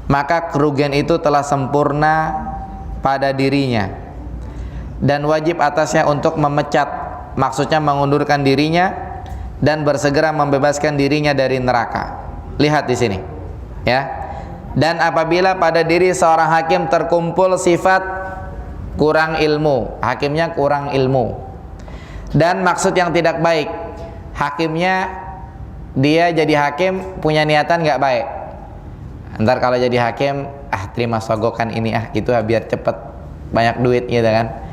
[SPEAKER 1] maka kerugian itu telah sempurna pada dirinya dan wajib atasnya untuk memecat, maksudnya mengundurkan dirinya dan bersegera membebaskan dirinya dari neraka. Lihat di sini, ya. Dan apabila pada diri seorang hakim terkumpul sifat kurang ilmu, hakimnya kurang ilmu, dan maksud yang tidak baik, hakimnya dia jadi hakim punya niatan nggak baik. Ntar kalau jadi hakim, terima sogokan ini, itu biar cepet banyak duit gitu kan.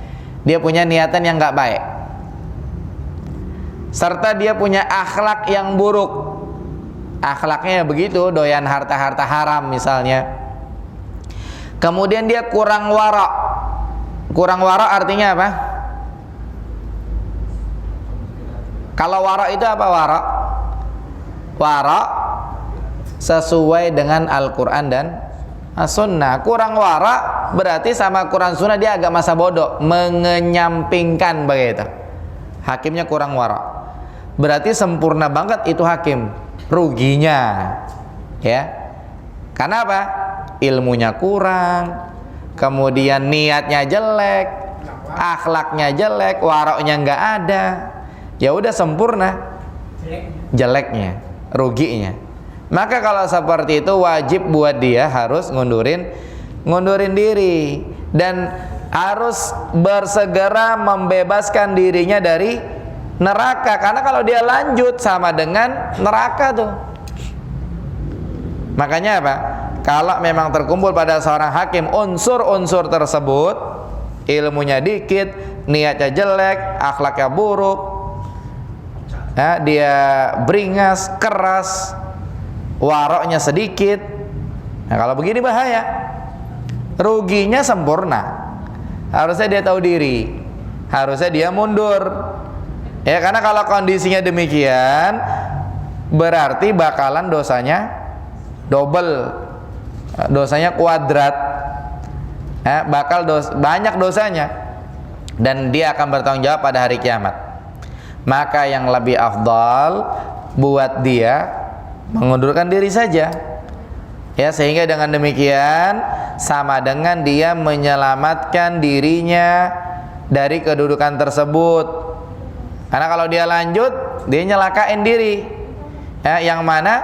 [SPEAKER 1] Dia punya niatan yang nggak baik, serta dia punya akhlak yang buruk. Akhlaknya begitu, doyan harta-harta haram misalnya. Kemudian dia kurang wara'. Kurang wara' artinya apa? Kalau wara' itu apa wara'? Wara' sesuai dengan Al-Quran dan As-Sunnah. Kurang wara' berarti sama Quran Sunnah dia agak masa bodoh, mengenyampingkan begitu. Hakimnya kurang wara', berarti sempurna banget itu hakim. Ruginya, ya. Karena apa? Ilmunya kurang, kemudian niatnya jelek, akhlaknya jelek, waroknya nggak ada. Ya udah sempurna, jeleknya, ruginya. Maka kalau seperti itu wajib buat dia harus ngundurin diri dan harus bersegera membebaskan dirinya dari neraka, karena kalau dia lanjut sama dengan neraka tuh. Makanya apa? Kalau memang terkumpul pada seorang hakim unsur-unsur tersebut, ilmunya dikit, niatnya jelek, akhlaknya buruk, ya, dia beringas, keras, waroknya sedikit. Nah, kalau begini bahaya. Ruginya sempurna. Harusnya dia tahu diri, harusnya dia mundur. Ya, karena kalau kondisinya demikian, berarti bakalan dosanya double, dosanya kuadrat, banyak dosanya, dan dia akan bertanggung jawab pada hari kiamat. Maka yang lebih afdal buat dia mengundurkan diri saja, ya, sehingga dengan demikian sama dengan dia menyelamatkan dirinya dari kedudukan tersebut. Karena kalau dia lanjut, dia nyelakain diri, ya, yang mana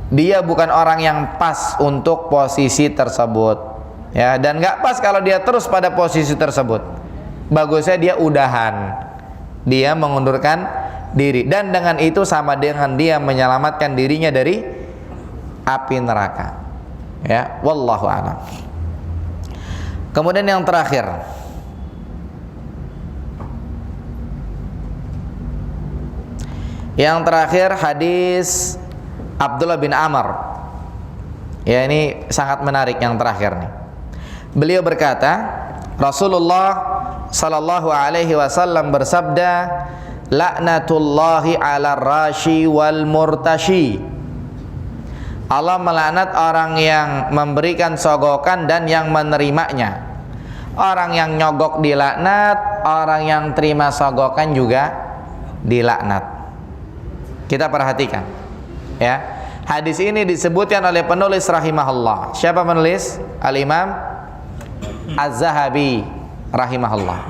[SPEAKER 1] dia bukan orang yang pas untuk posisi tersebut, ya, dan nggak pas kalau dia terus pada posisi tersebut. Bagusnya dia udahan, dia mengundurkan diri, dan dengan itu sama dengan dia menyelamatkan dirinya dari api neraka, ya, wallahu a'lam. Kemudian yang terakhir, hadis Abdullah bin Amr. Ya, ini sangat menarik yang terakhir nih. Beliau berkata, Rasulullah sallallahu alaihi wasallam bersabda, laknatullahi 'ala rashi wal murtashi. Allah melaknat orang yang memberikan sogokan dan yang menerimanya. Orang yang nyogok dilaknat, orang yang terima sogokan juga dilaknat. Kita perhatikan, ya. Hadis ini disebutkan oleh penulis rahimahullah. Siapa penulis? Al-Imam Az-Zahabi rahimahullah.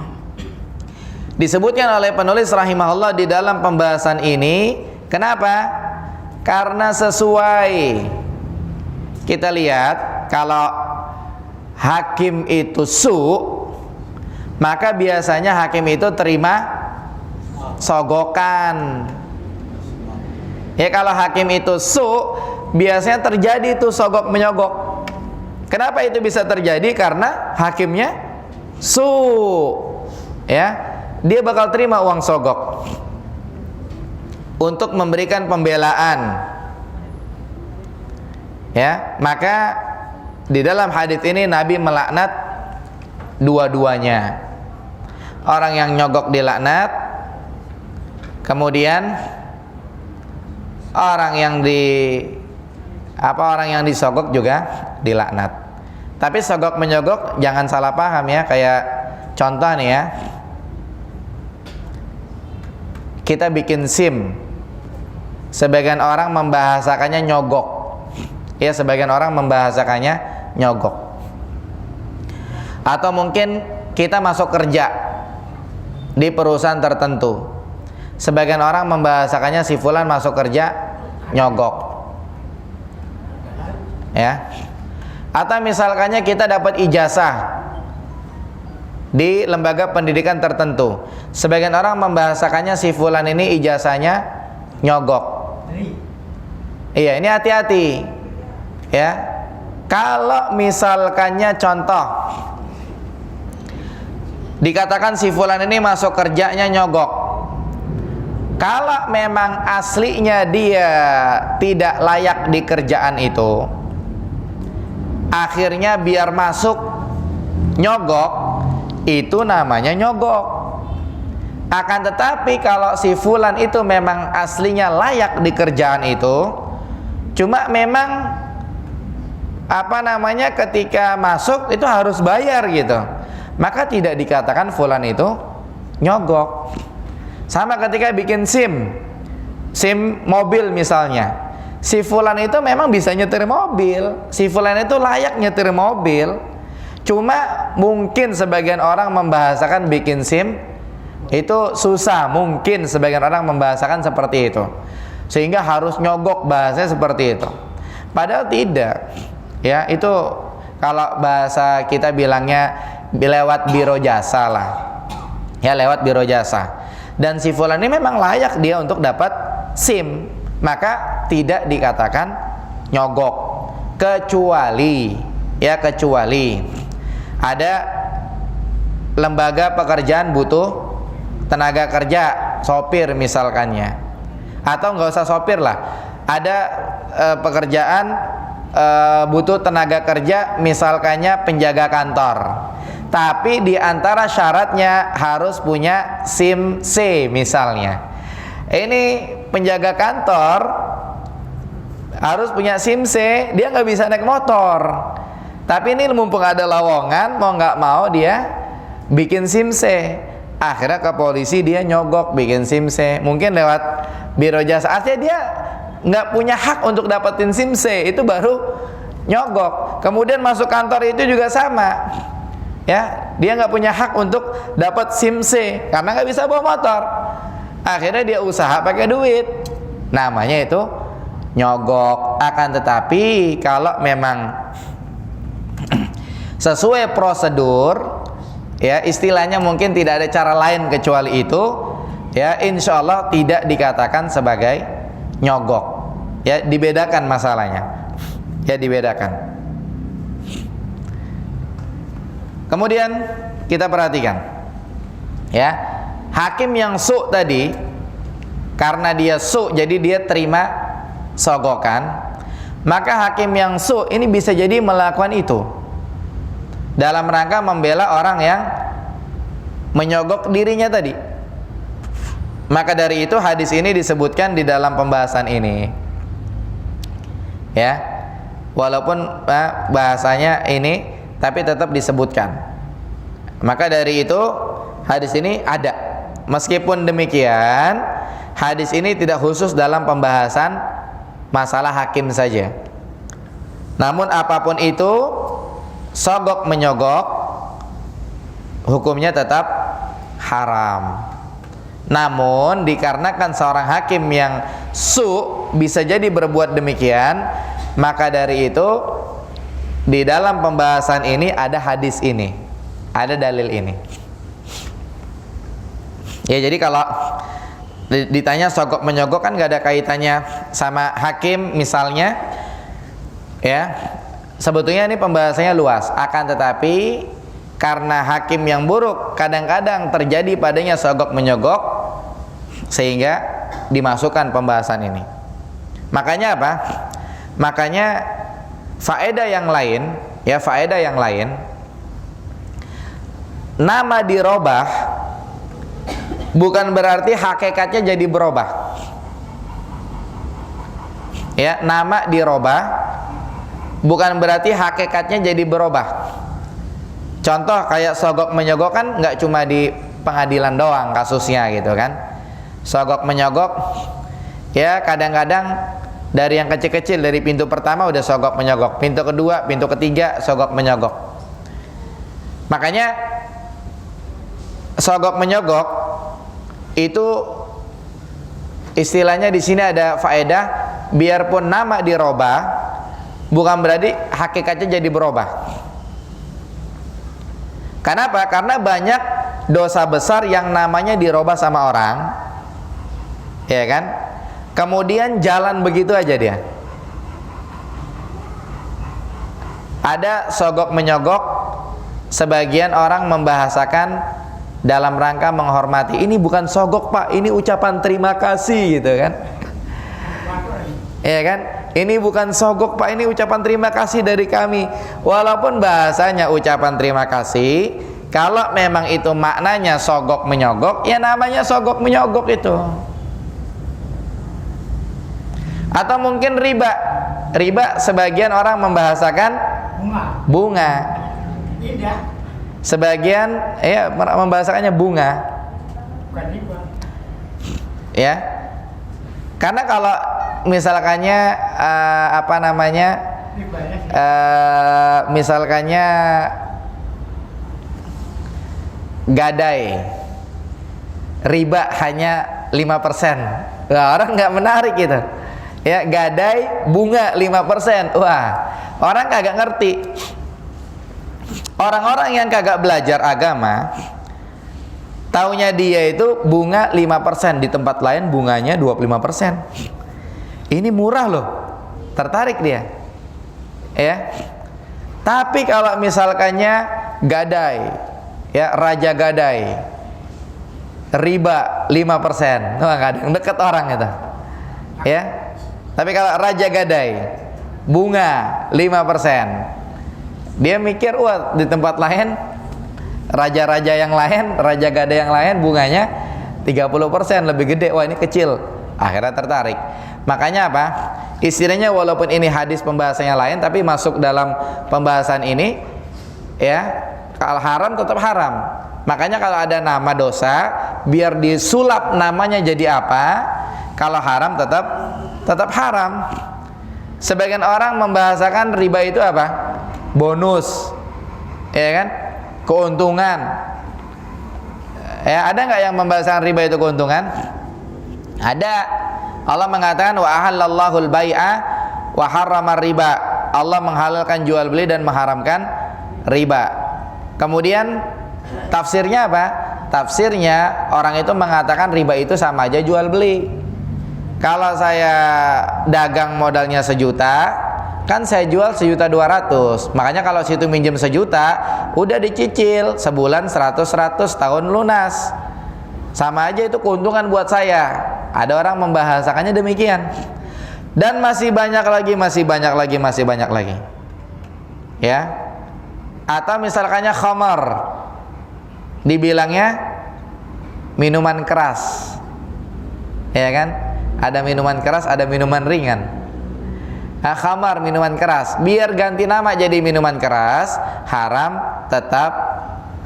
[SPEAKER 1] Disebutkan oleh penulis rahimahullah di dalam pembahasan ini. Kenapa? Karena sesuai. Kita lihat, kalau hakim itu maka biasanya hakim itu terima sogokan. Ya, kalau hakim itu biasanya terjadi itu sogok menyogok. Kenapa itu bisa terjadi? Karena hakimnya ya, dia bakal terima uang sogok untuk memberikan pembelaan. Ya, maka di dalam hadis ini Nabi melaknat dua-duanya. Orang yang nyogok dilaknat, kemudian orang yang disogok juga dilaknat. Tapi sogok menyogok jangan salah paham, ya. Kayak contoh nih, ya, kita bikin SIM, sebagian orang membahasakannya nyogok, ya, sebagian orang membahasakannya nyogok. Atau mungkin kita masuk kerja di perusahaan tertentu, sebagian orang membahasakannya si fulan masuk kerja nyogok, ya. Atau misalkannya kita dapat ijazah di lembaga pendidikan tertentu, sebagian orang membahasakannya si fulan ini ijazahnya nyogok. Iya, ini hati-hati, ya. Kalau misalkannya contoh dikatakan si fulan ini masuk kerjanya nyogok, kalau memang aslinya dia tidak layak di kerjaan itu, akhirnya biar masuk nyogok, itu namanya nyogok. Akan tetapi kalau si fulan itu memang aslinya layak di kerjaan itu, cuma memang ketika masuk itu harus bayar gitu, maka tidak dikatakan fulan itu nyogok. Sama ketika bikin SIM mobil misalnya, si fulan itu memang bisa nyetir mobil, si fulan itu layak nyetir mobil, cuma mungkin sebagian orang membahasakan bikin SIM itu susah, mungkin sebagian orang membahasakan seperti itu, sehingga harus nyogok, bahasanya seperti itu. Padahal tidak, ya. Itu kalau bahasa kita bilangnya lewat biro jasa lah, ya, lewat biro jasa. Dan si fulan ini memang layak dia untuk dapat SIM, maka tidak dikatakan nyogok, kecuali ada lembaga pekerjaan butuh tenaga kerja, sopir misalkannya, atau nggak usah sopir lah, ada pekerjaan butuh tenaga kerja misalkannya penjaga kantor, tapi di antara syaratnya harus punya SIM C misalnya. Ini penjaga kantor harus punya SIM C, dia nggak bisa naik motor. Tapi ini mumpung ada lowongan, mau nggak mau dia bikin SIM C. Akhirnya ke polisi dia nyogok bikin SIM C. Mungkin lewat biro jasa. Artinya dia nggak punya hak untuk dapetin SIM C, itu baru nyogok. Kemudian masuk kantor itu juga sama. Ya, dia nggak punya hak untuk dapat SIM C karena nggak bisa bawa motor. Akhirnya dia usaha pakai duit. Namanya itu nyogok. Akan tetapi kalau memang sesuai prosedur, ya istilahnya mungkin tidak ada cara lain kecuali itu, ya insya Allah tidak dikatakan sebagai nyogok. Ya dibedakan masalahnya. Ya dibedakan. Kemudian kita perhatikan, ya hakim yang su tadi, karena dia su jadi dia terima sogokan, maka hakim yang su ini bisa jadi melakukan itu dalam rangka membela orang yang menyogok dirinya tadi. Maka dari itu hadis ini disebutkan di dalam pembahasan ini, ya walaupun bahasanya ini tapi tetap disebutkan. Maka dari itu hadis ini ada. Meskipun demikian, hadis ini tidak khusus dalam pembahasan masalah hakim saja. Namun apapun itu, sogok menyogok hukumnya tetap haram. Namun dikarenakan seorang hakim yang su bisa jadi berbuat demikian, maka dari itu di dalam pembahasan ini ada hadis ini, ada dalil ini. Ya jadi kalau ditanya sogok menyogok kan gak ada kaitannya sama hakim misalnya, ya sebetulnya ini pembahasannya luas. Akan tetapi karena hakim yang buruk kadang-kadang terjadi padanya sogok menyogok, sehingga dimasukkan pembahasan ini. Makanya apa? Makanya faedah yang lain, ya faedah yang lain, nama dirobah bukan berarti hakikatnya jadi berubah. Ya, nama dirobah bukan berarti hakikatnya jadi berubah. Contoh kayak sogok menyogok kan nggak cuma di pengadilan doang kasusnya gitu kan. Sogok menyogok, ya kadang-kadang dari yang kecil-kecil, dari pintu pertama udah sogok menyogok, pintu kedua, pintu ketiga sogok menyogok. Makanya sogok menyogok itu istilahnya di sini ada faedah, biarpun nama dirobah bukan berarti hakikatnya jadi berubah. Kenapa? Karena banyak dosa besar yang namanya dirobah sama orang, ya kan? Kemudian jalan begitu aja dia. Ada sogok menyogok, sebagian orang membahasakan dalam rangka menghormati. Ini bukan sogok pak, ini ucapan terima kasih gitu kan. Ya kan? Ini bukan sogok pak, ini ucapan terima kasih dari kami. Walaupun bahasanya ucapan terima kasih, kalau memang itu maknanya sogok menyogok, ya namanya sogok menyogok itu. Atau mungkin riba. Riba sebagian orang membahasakan bunga.
[SPEAKER 3] Tidak.
[SPEAKER 1] Sebagian ya membahasakannya bunga.
[SPEAKER 3] Bukan riba.
[SPEAKER 1] Ya. Karena kalau misalkannya misalkannya gadai, riba hanya 5%. Wah, orang nggak menarik gitu. Ya, gadai bunga 5%. Wah, orang kagak ngerti. Orang-orang yang kagak belajar agama, taunya dia itu bunga 5%, di tempat lain bunganya 25%. Ini murah loh. Tertarik dia. Ya. Tapi kalau misalkannya gadai, ya raja gadai, riba 5%. Wah, kadang deket orang itu. Ya. Tapi kalau raja gadai, bunga 5%. Dia mikir, wah di tempat lain, raja-raja yang lain, raja gadai yang lain bunganya 30% lebih gede, wah ini kecil, akhirnya tertarik. Makanya apa? Istilahnya walaupun ini hadis pembahasannya lain, tapi masuk dalam pembahasan ini, ya, kalau haram tetap haram. Makanya kalau ada nama dosa, biar disulap namanya jadi apa, kalau haram tetap haram. Sebagian orang membahasakan riba itu apa? Bonus, ya kan? Keuntungan. Ya, ada nggak yang membahasakan riba itu keuntungan? Ada. Allah mengatakan wa ahallallahu al-bai'a wa harrama riba. Allah menghalalkan jual beli dan mengharamkan riba. Kemudian tafsirnya apa? Tafsirnya orang itu mengatakan riba itu sama aja jual beli. Kalau saya dagang modalnya 1 juta, kan saya jual 1.200.000. Makanya kalau situ minjem 1 juta, udah dicicil sebulan 100, tahun lunas. Sama aja itu keuntungan buat saya. Ada orang membahasakannya demikian. Dan masih banyak lagi. Ya. Atau misalkannya khamar, dibilangnya minuman keras. Ya kan? Ada minuman keras, ada minuman ringan. Nah, khamar minuman keras, biar ganti nama jadi minuman keras, haram tetap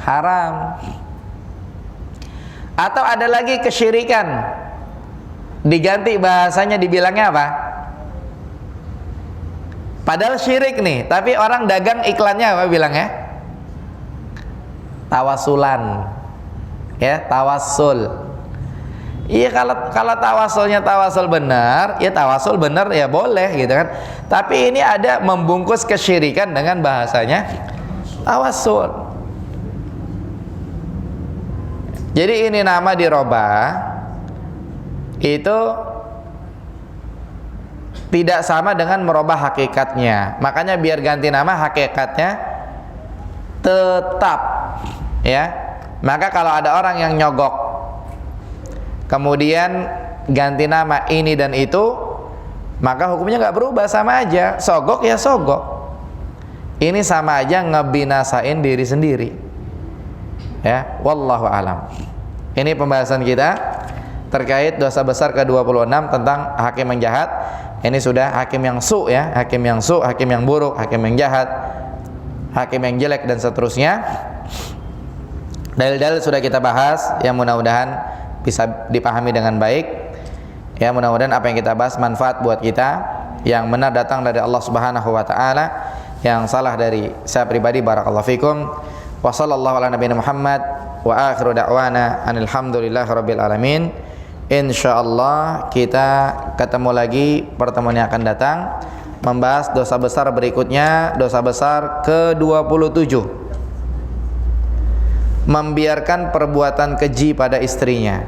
[SPEAKER 1] haram. Atau ada lagi kesyirikan, diganti bahasanya, dibilangnya apa? Padahal syirik nih, tapi orang dagang iklannya apa bilangnya? Tawasulan, ya, tawasul. Iya, kalau tawasulnya tawasul benar, ya tawasul benar ya boleh gitu kan. Tapi ini ada membungkus kesyirikan dengan bahasanya tawasul. Jadi ini nama dirobah itu tidak sama dengan merubah hakikatnya. Makanya biar ganti nama, hakikatnya tetap, ya. Maka kalau ada orang yang nyogok kemudian ganti nama ini dan itu, maka hukumnya nggak berubah, sama aja. Sogok ya sogok. Ini sama aja ngebinasain diri sendiri. Ya, wallahu alam. Ini pembahasan kita terkait dosa besar ke-26 tentang hakim yang jahat. Ini sudah hakim yang su, ya, hakim yang su, hakim yang buruk, hakim yang jahat, hakim yang jelek dan seterusnya. Dalil-dalil sudah kita bahas, yang mudah-mudahan bisa dipahami dengan baik. Ya, mudah-mudahan apa yang kita bahas manfaat buat kita. Yang benar datang dari Allah Subhanahu wa taala, yang salah dari saya pribadi. Barakallahu fikum. Wa sallallahu ala nabiyina Muhammad wa akhiru da'wana alhamdulillahi rabbil alamin. Insyaallah kita ketemu lagi pertemuan yang akan datang, membahas dosa besar berikutnya, dosa besar ke-27, membiarkan perbuatan keji pada istrinya.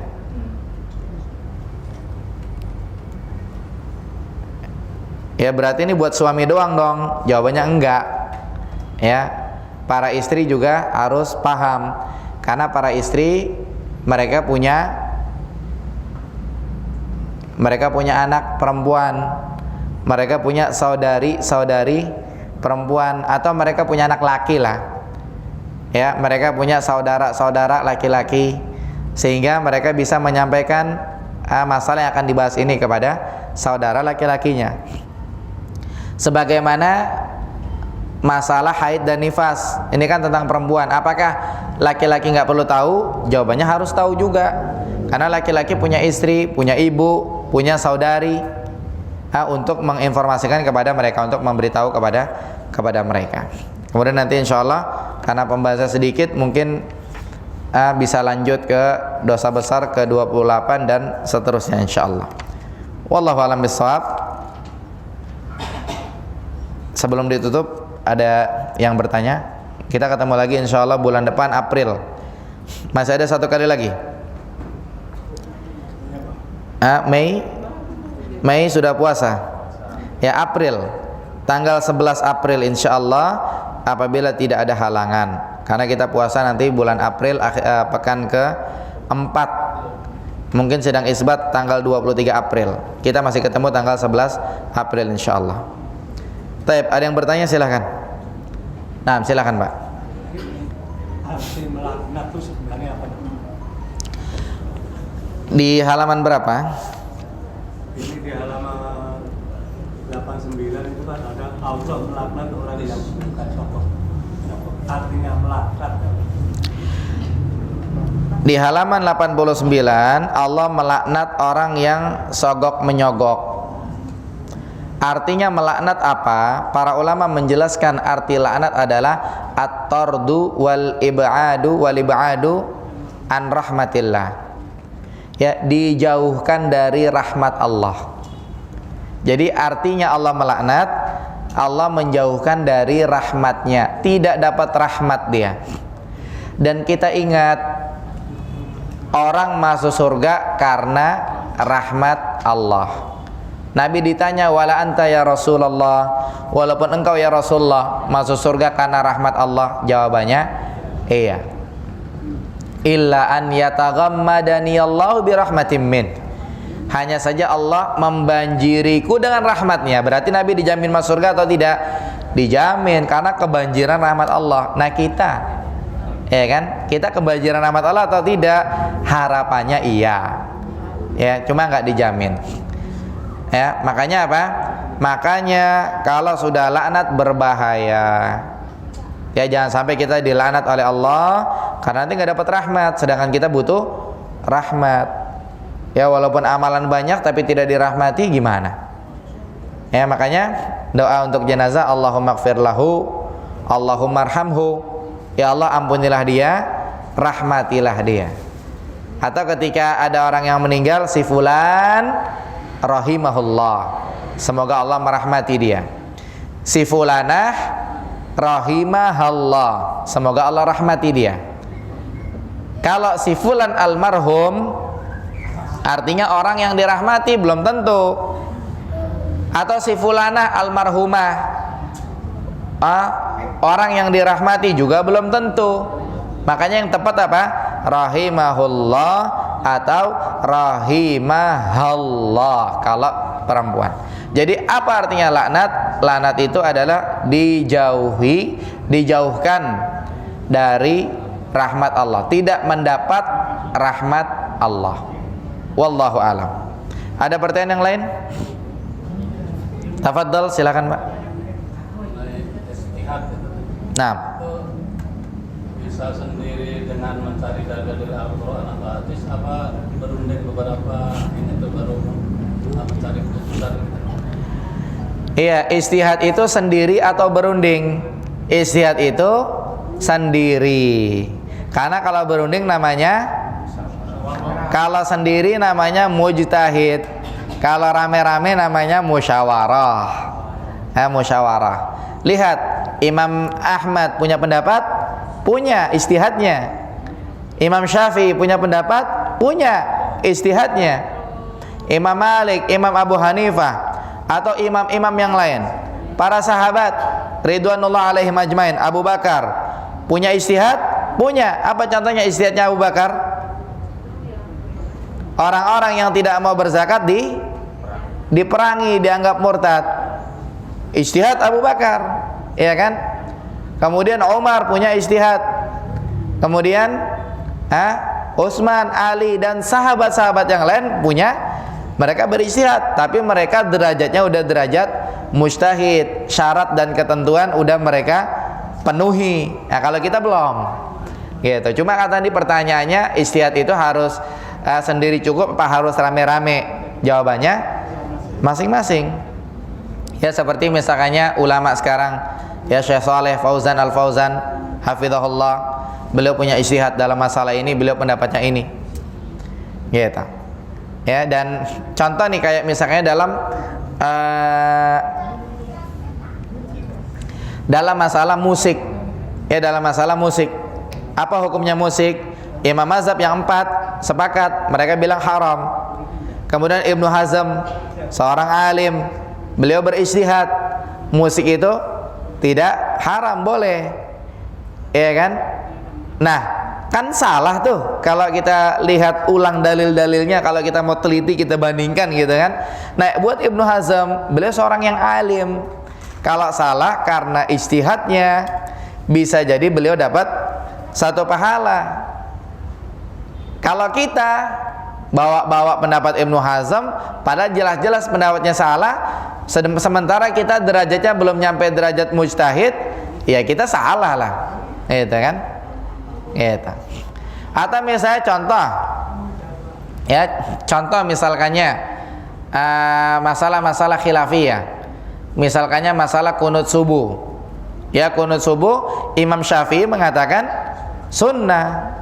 [SPEAKER 1] Ya, berarti ini buat suami doang dong? Jawabannya enggak. Ya, para istri juga harus paham, karena para istri mereka punya anak perempuan, mereka punya saudari perempuan, atau mereka punya anak laki lah. Ya, mereka punya saudara laki-laki, sehingga mereka bisa menyampaikan masalah yang akan dibahas ini kepada saudara laki-lakinya. Sebagaimana masalah haid dan nifas, ini kan tentang perempuan. Apakah laki-laki nggak perlu tahu? Jawabannya harus tahu juga, karena laki-laki punya istri, punya ibu, punya saudari, untuk menginformasikan kepada mereka, untuk memberitahu kepada mereka. Kemudian nanti insya Allah, karena pembahasan sedikit, mungkin bisa lanjut ke dosa besar ke-28 dan seterusnya insya Allah. Wallahu a'lam bishawab. Sebelum ditutup, ada yang bertanya? Kita ketemu lagi insya Allah bulan depan, April. Masih ada 1 kali lagi. Mei sudah puasa. Ya, April, tanggal 11 April insya Allah, apabila tidak ada halangan. Karena kita puasa nanti bulan April, pekan ke-4. Mungkin sedang isbat tanggal 23 April. Kita masih ketemu tanggal 11 April insya Allah. Taib, ada yang bertanya silahkan. Nah, silahkan Pak.
[SPEAKER 3] Arti melaknat itu sebenarnya apa?
[SPEAKER 1] Di halaman berapa?
[SPEAKER 4] Ini di halaman 89 itu kan ada Allah melaknat orang yang bukan sokok. Artinya melaknat.
[SPEAKER 1] Di halaman 89 Allah melaknat orang yang sogok menyogok. Artinya melaknat apa? Para ulama menjelaskan arti laknat adalah at-tardu wal ib'adu an rahmatillah. Ya, dijauhkan dari rahmat Allah. Jadi artinya Allah melaknat, Allah menjauhkan dari rahmatnya, tidak dapat rahmat dia. Dan kita ingat, orang masuk surga karena rahmat Allah. Nabi ditanya, wala anta ya Rasulullah, walaupun engkau ya Rasulullah masuk surga karena rahmat Allah? Jawabannya, iya. Illa an yataghammadani Allahu birahmatin min. Hanya saja Allah membanjiriku dengan rahmatnya. Berarti Nabi dijamin masuk surga atau tidak? Dijamin, karena kebanjiran rahmat Allah. Nah kita, ya kan? Kita kebanjiran rahmat Allah atau tidak? Harapannya iya. Ya, cuma nggak dijamin. Ya, makanya apa? Makanya kalau sudah laknat berbahaya. Ya, jangan sampai kita dilaknat oleh Allah karena nanti nggak dapat rahmat, sedangkan kita butuh rahmat. Ya, walaupun amalan banyak tapi tidak dirahmati gimana? Ya, makanya doa untuk jenazah, Allahumma ighfir lahu, Allahumma arhamhu. Ya Allah, ampunilah dia, rahmatilah dia. Atau ketika ada orang yang meninggal, si fulan rahimahullah, semoga Allah merahmati dia. Si fulanah rahimahallah, semoga Allah rahmati dia. Kalau si fulan almarhum, artinya orang yang dirahmati belum tentu. Atau si fulanah almarhumah, orang yang dirahmati juga belum tentu. Makanya yang tepat apa? Rahimahullah atau rahimahallah kalau perempuan. Jadi apa artinya laknat? Laknat itu adalah dijauhkan dari rahmat Allah, tidak mendapat rahmat Allah. Wallahu alam. Ada pertanyaan yang lain? Tafadhal, silakan Pak. Nah,
[SPEAKER 4] bisa sendiri dengan mencari dalil dari Al-Quran atau hadis, apa berunding beberapa ini itu baru mencari keputusan?
[SPEAKER 1] Iya, ijtihad itu sendiri atau berunding? Ijtihad itu sendiri. Karena kalau berunding namanya, kalau sendiri namanya mujtahid, kalau rame-rame namanya musyawarah. Musyawarah. Lihat, Imam Ahmad punya pendapat, punya ijtihadnya. Imam Syafi'i punya pendapat, punya ijtihadnya. Imam Malik, Imam Abu Hanifah, atau imam-imam yang lain, para sahabat ridwanullah alaihim ajmain, Abu Bakar punya ijtihad, punya. Apa contohnya ijtihadnya Abu Bakar? Orang-orang yang tidak mau berzakat diperangi, dianggap murtad. Ijtihad Abu Bakar, ya kan? Kemudian Umar punya ijtihad. Kemudian Utsman, Ali dan sahabat-sahabat yang lain punya, mereka berijtihad, tapi mereka derajatnya udah derajat mujtahid, syarat dan ketentuan udah mereka penuhi. Nah, kalau kita belum. Gitu. Cuma kata di pertanyaannya, ijtihad itu harus sendiri cukup apa harus rame-rame? Jawabannya masing-masing. Ya, seperti misalkannya ulama sekarang, ya Syekh Shalih Fauzan Al-Fauzan hafizahullah, beliau punya ijtihad dalam masalah ini, beliau pendapatnya ini. Gitu. Ya, dan contoh nih kayak misalnya dalam masalah musik. Ya, dalam masalah musik. Apa hukumnya musik? Imam mazhab yang 4 sepakat, mereka bilang haram. Kemudian Ibnu Hazm, seorang alim, beliau berijtihad, musik itu tidak haram, boleh. Iya kan? Nah, kan salah tuh kalau kita lihat ulang dalil-dalilnya, kalau kita mau teliti, kita bandingkan gitu kan. Nah, buat Ibnu Hazm, beliau seorang yang alim. Kalau salah karena ijtihadnya, bisa jadi beliau dapat 1 pahala. Kalau kita bawa pendapat Ibnu Hazm, padahal jelas-jelas pendapatnya salah. Sementara kita derajatnya belum nyampe derajat mujtahid, ya kita salah lah, gitu kan? Gitu. Atau misalnya contoh misalkannya masalah-masalah khilafiyah, misalkannya masalah kunut subuh. Ya, kunut subuh Imam Syafi'i mengatakan sunnah,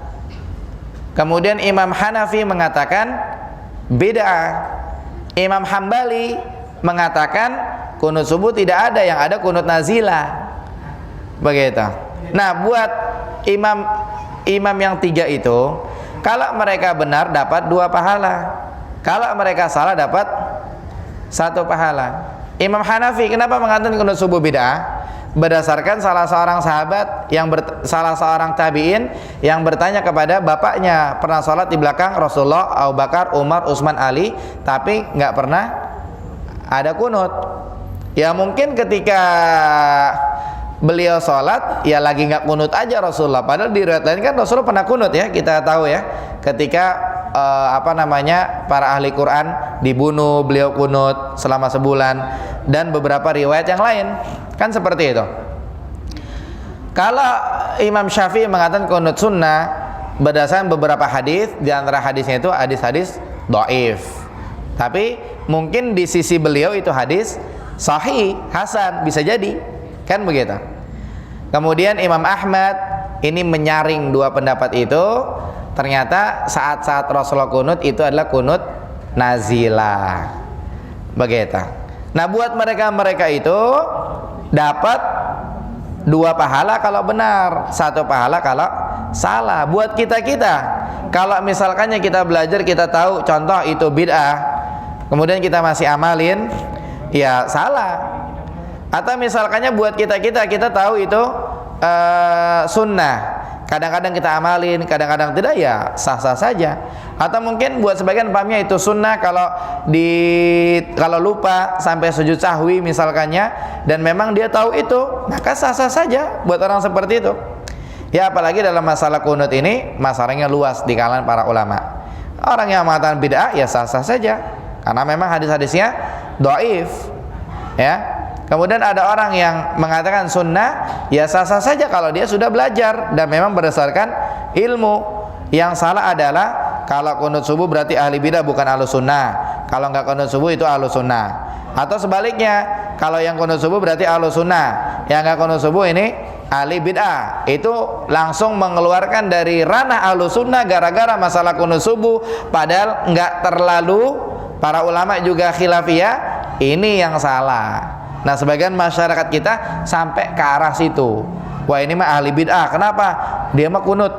[SPEAKER 1] kemudian Imam Hanafi mengatakan bid'ah, Imam Hambali mengatakan kunut subuh tidak ada, yang ada kunut nazilah. Begitu. Nah, buat imam yang tiga itu, kalau mereka benar dapat 2 pahala, kalau mereka salah dapat 1 pahala. Imam Hanafi kenapa mengatakan kunut subuh bid'ah? Berdasarkan salah seorang sahabat salah seorang tabi'in yang bertanya kepada bapaknya, pernah sholat di belakang Rasulullah, Abu Bakar, Umar, Utsman, Ali, tapi nggak pernah ada kunut. Ya mungkin ketika beliau sholat, ya lagi nggak kunut aja Rasulullah. Padahal di riwayat lain kan Rasulullah pernah kunut ya, kita tahu ya. Ketika para ahli Quran dibunuh, beliau kunut selama sebulan, dan beberapa riwayat yang lain kan seperti itu. Kalau Imam Syafi'i mengatakan kunut sunnah berdasarkan beberapa hadis, di antara hadisnya itu hadis-hadis dhaif, tapi mungkin di sisi beliau itu hadis sahih, hasan, bisa jadi kan begitu. Kemudian Imam Ahmad ini menyaring 2 pendapat itu. Ternyata saat-saat Rasulullah kunut itu adalah kunut nazilah. Begitu. Nah, buat mereka itu dapat 2 pahala kalau benar, 1 pahala kalau salah. Buat kita kalau misalkannya kita belajar, kita tahu contoh itu bid'ah, kemudian kita masih amalin, ya salah. Atau misalkannya buat kita tahu itu sunnah, kadang-kadang kita amalin, kadang-kadang tidak, ya sah-sah saja. Atau mungkin buat sebagian pahamnya itu sunnah kalau lupa sampai sujud sahwi misalkannya, dan memang dia tahu itu, maka sah-sah saja buat orang seperti itu. Ya apalagi dalam masalah kunut ini masalahnya luas di kalangan para ulama. Orang yang mengatakan bid'ah ya sah-sah saja karena memang hadis-hadisnya dhaif. Ya. Kemudian ada orang yang mengatakan sunnah, ya sah-sah saja kalau dia sudah belajar dan memang berdasarkan ilmu. Yang salah adalah kalau kunut subuh berarti ahli bidah bukan ahlus sunnah, kalau nggak kunut subuh itu ahlus sunnah. Atau sebaliknya, kalau yang kunut subuh berarti ahlus sunnah, yang nggak kunut subuh ini ahli bid'ah. Itu langsung mengeluarkan dari ranah ahlus sunnah gara-gara masalah kunut subuh, padahal nggak terlalu, para ulama juga khilafiyah, ini yang salah. Nah, sebagian masyarakat kita sampai ke arah situ. Wah, ini mah ahli bid'ah. Kenapa? Dia mah kunut.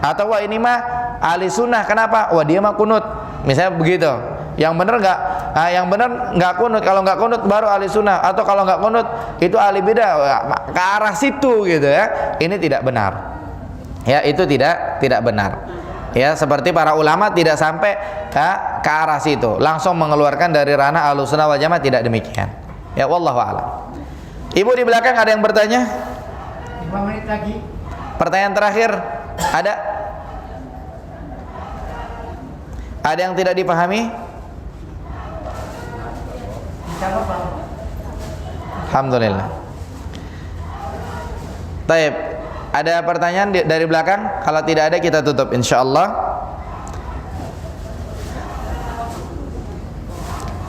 [SPEAKER 1] Atau wah, ini mah ahli sunnah. Kenapa? Wah, dia mah kunut. Misalnya begitu. Yang benar enggak? Nah, yang benar enggak kunut. Kalau enggak kunut baru ahli sunnah. Atau kalau enggak kunut itu ahli bid'ah. Ke arah situ gitu ya. Ini tidak benar. Ya, itu tidak benar. Ya, seperti para ulama tidak sampai ke arah situ. Langsung mengeluarkan dari ranah ahlus sunnah wal jamaah, tidak demikian. Ya, wallahu a'lam. Ibu di belakang ada yang bertanya?
[SPEAKER 3] 5 menit lagi.
[SPEAKER 1] Pertanyaan terakhir, ada? Ada yang tidak dipahami?
[SPEAKER 3] Insyaallah Pak.
[SPEAKER 1] Alhamdulillah. Baik, ada pertanyaan dari belakang? Kalau tidak ada kita tutup insyaallah.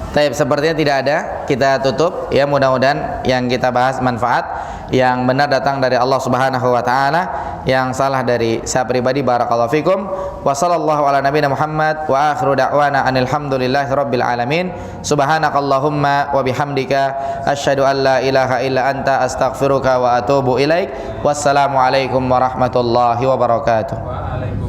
[SPEAKER 1] Baik, sepertinya tidak ada, kita tutup ya. Mudah-mudahan yang kita bahas manfaat, yang benar datang dari Allah Subhanahu wa taala, yang salah dari saya pribadi. Barakallahu fikum. Wa sallallahu ala nabiyina Muhammad wa akhiru da'wana anil hamdulillahi rabbil alamin. Subhanakallahumma wa bihamdika asyhadu an la ilaha illa anta astaghfiruka wa atubu ilaik. Wassalamu alaikum warahmatullahi wabarakatuh.
[SPEAKER 2] Waalaikumsalam.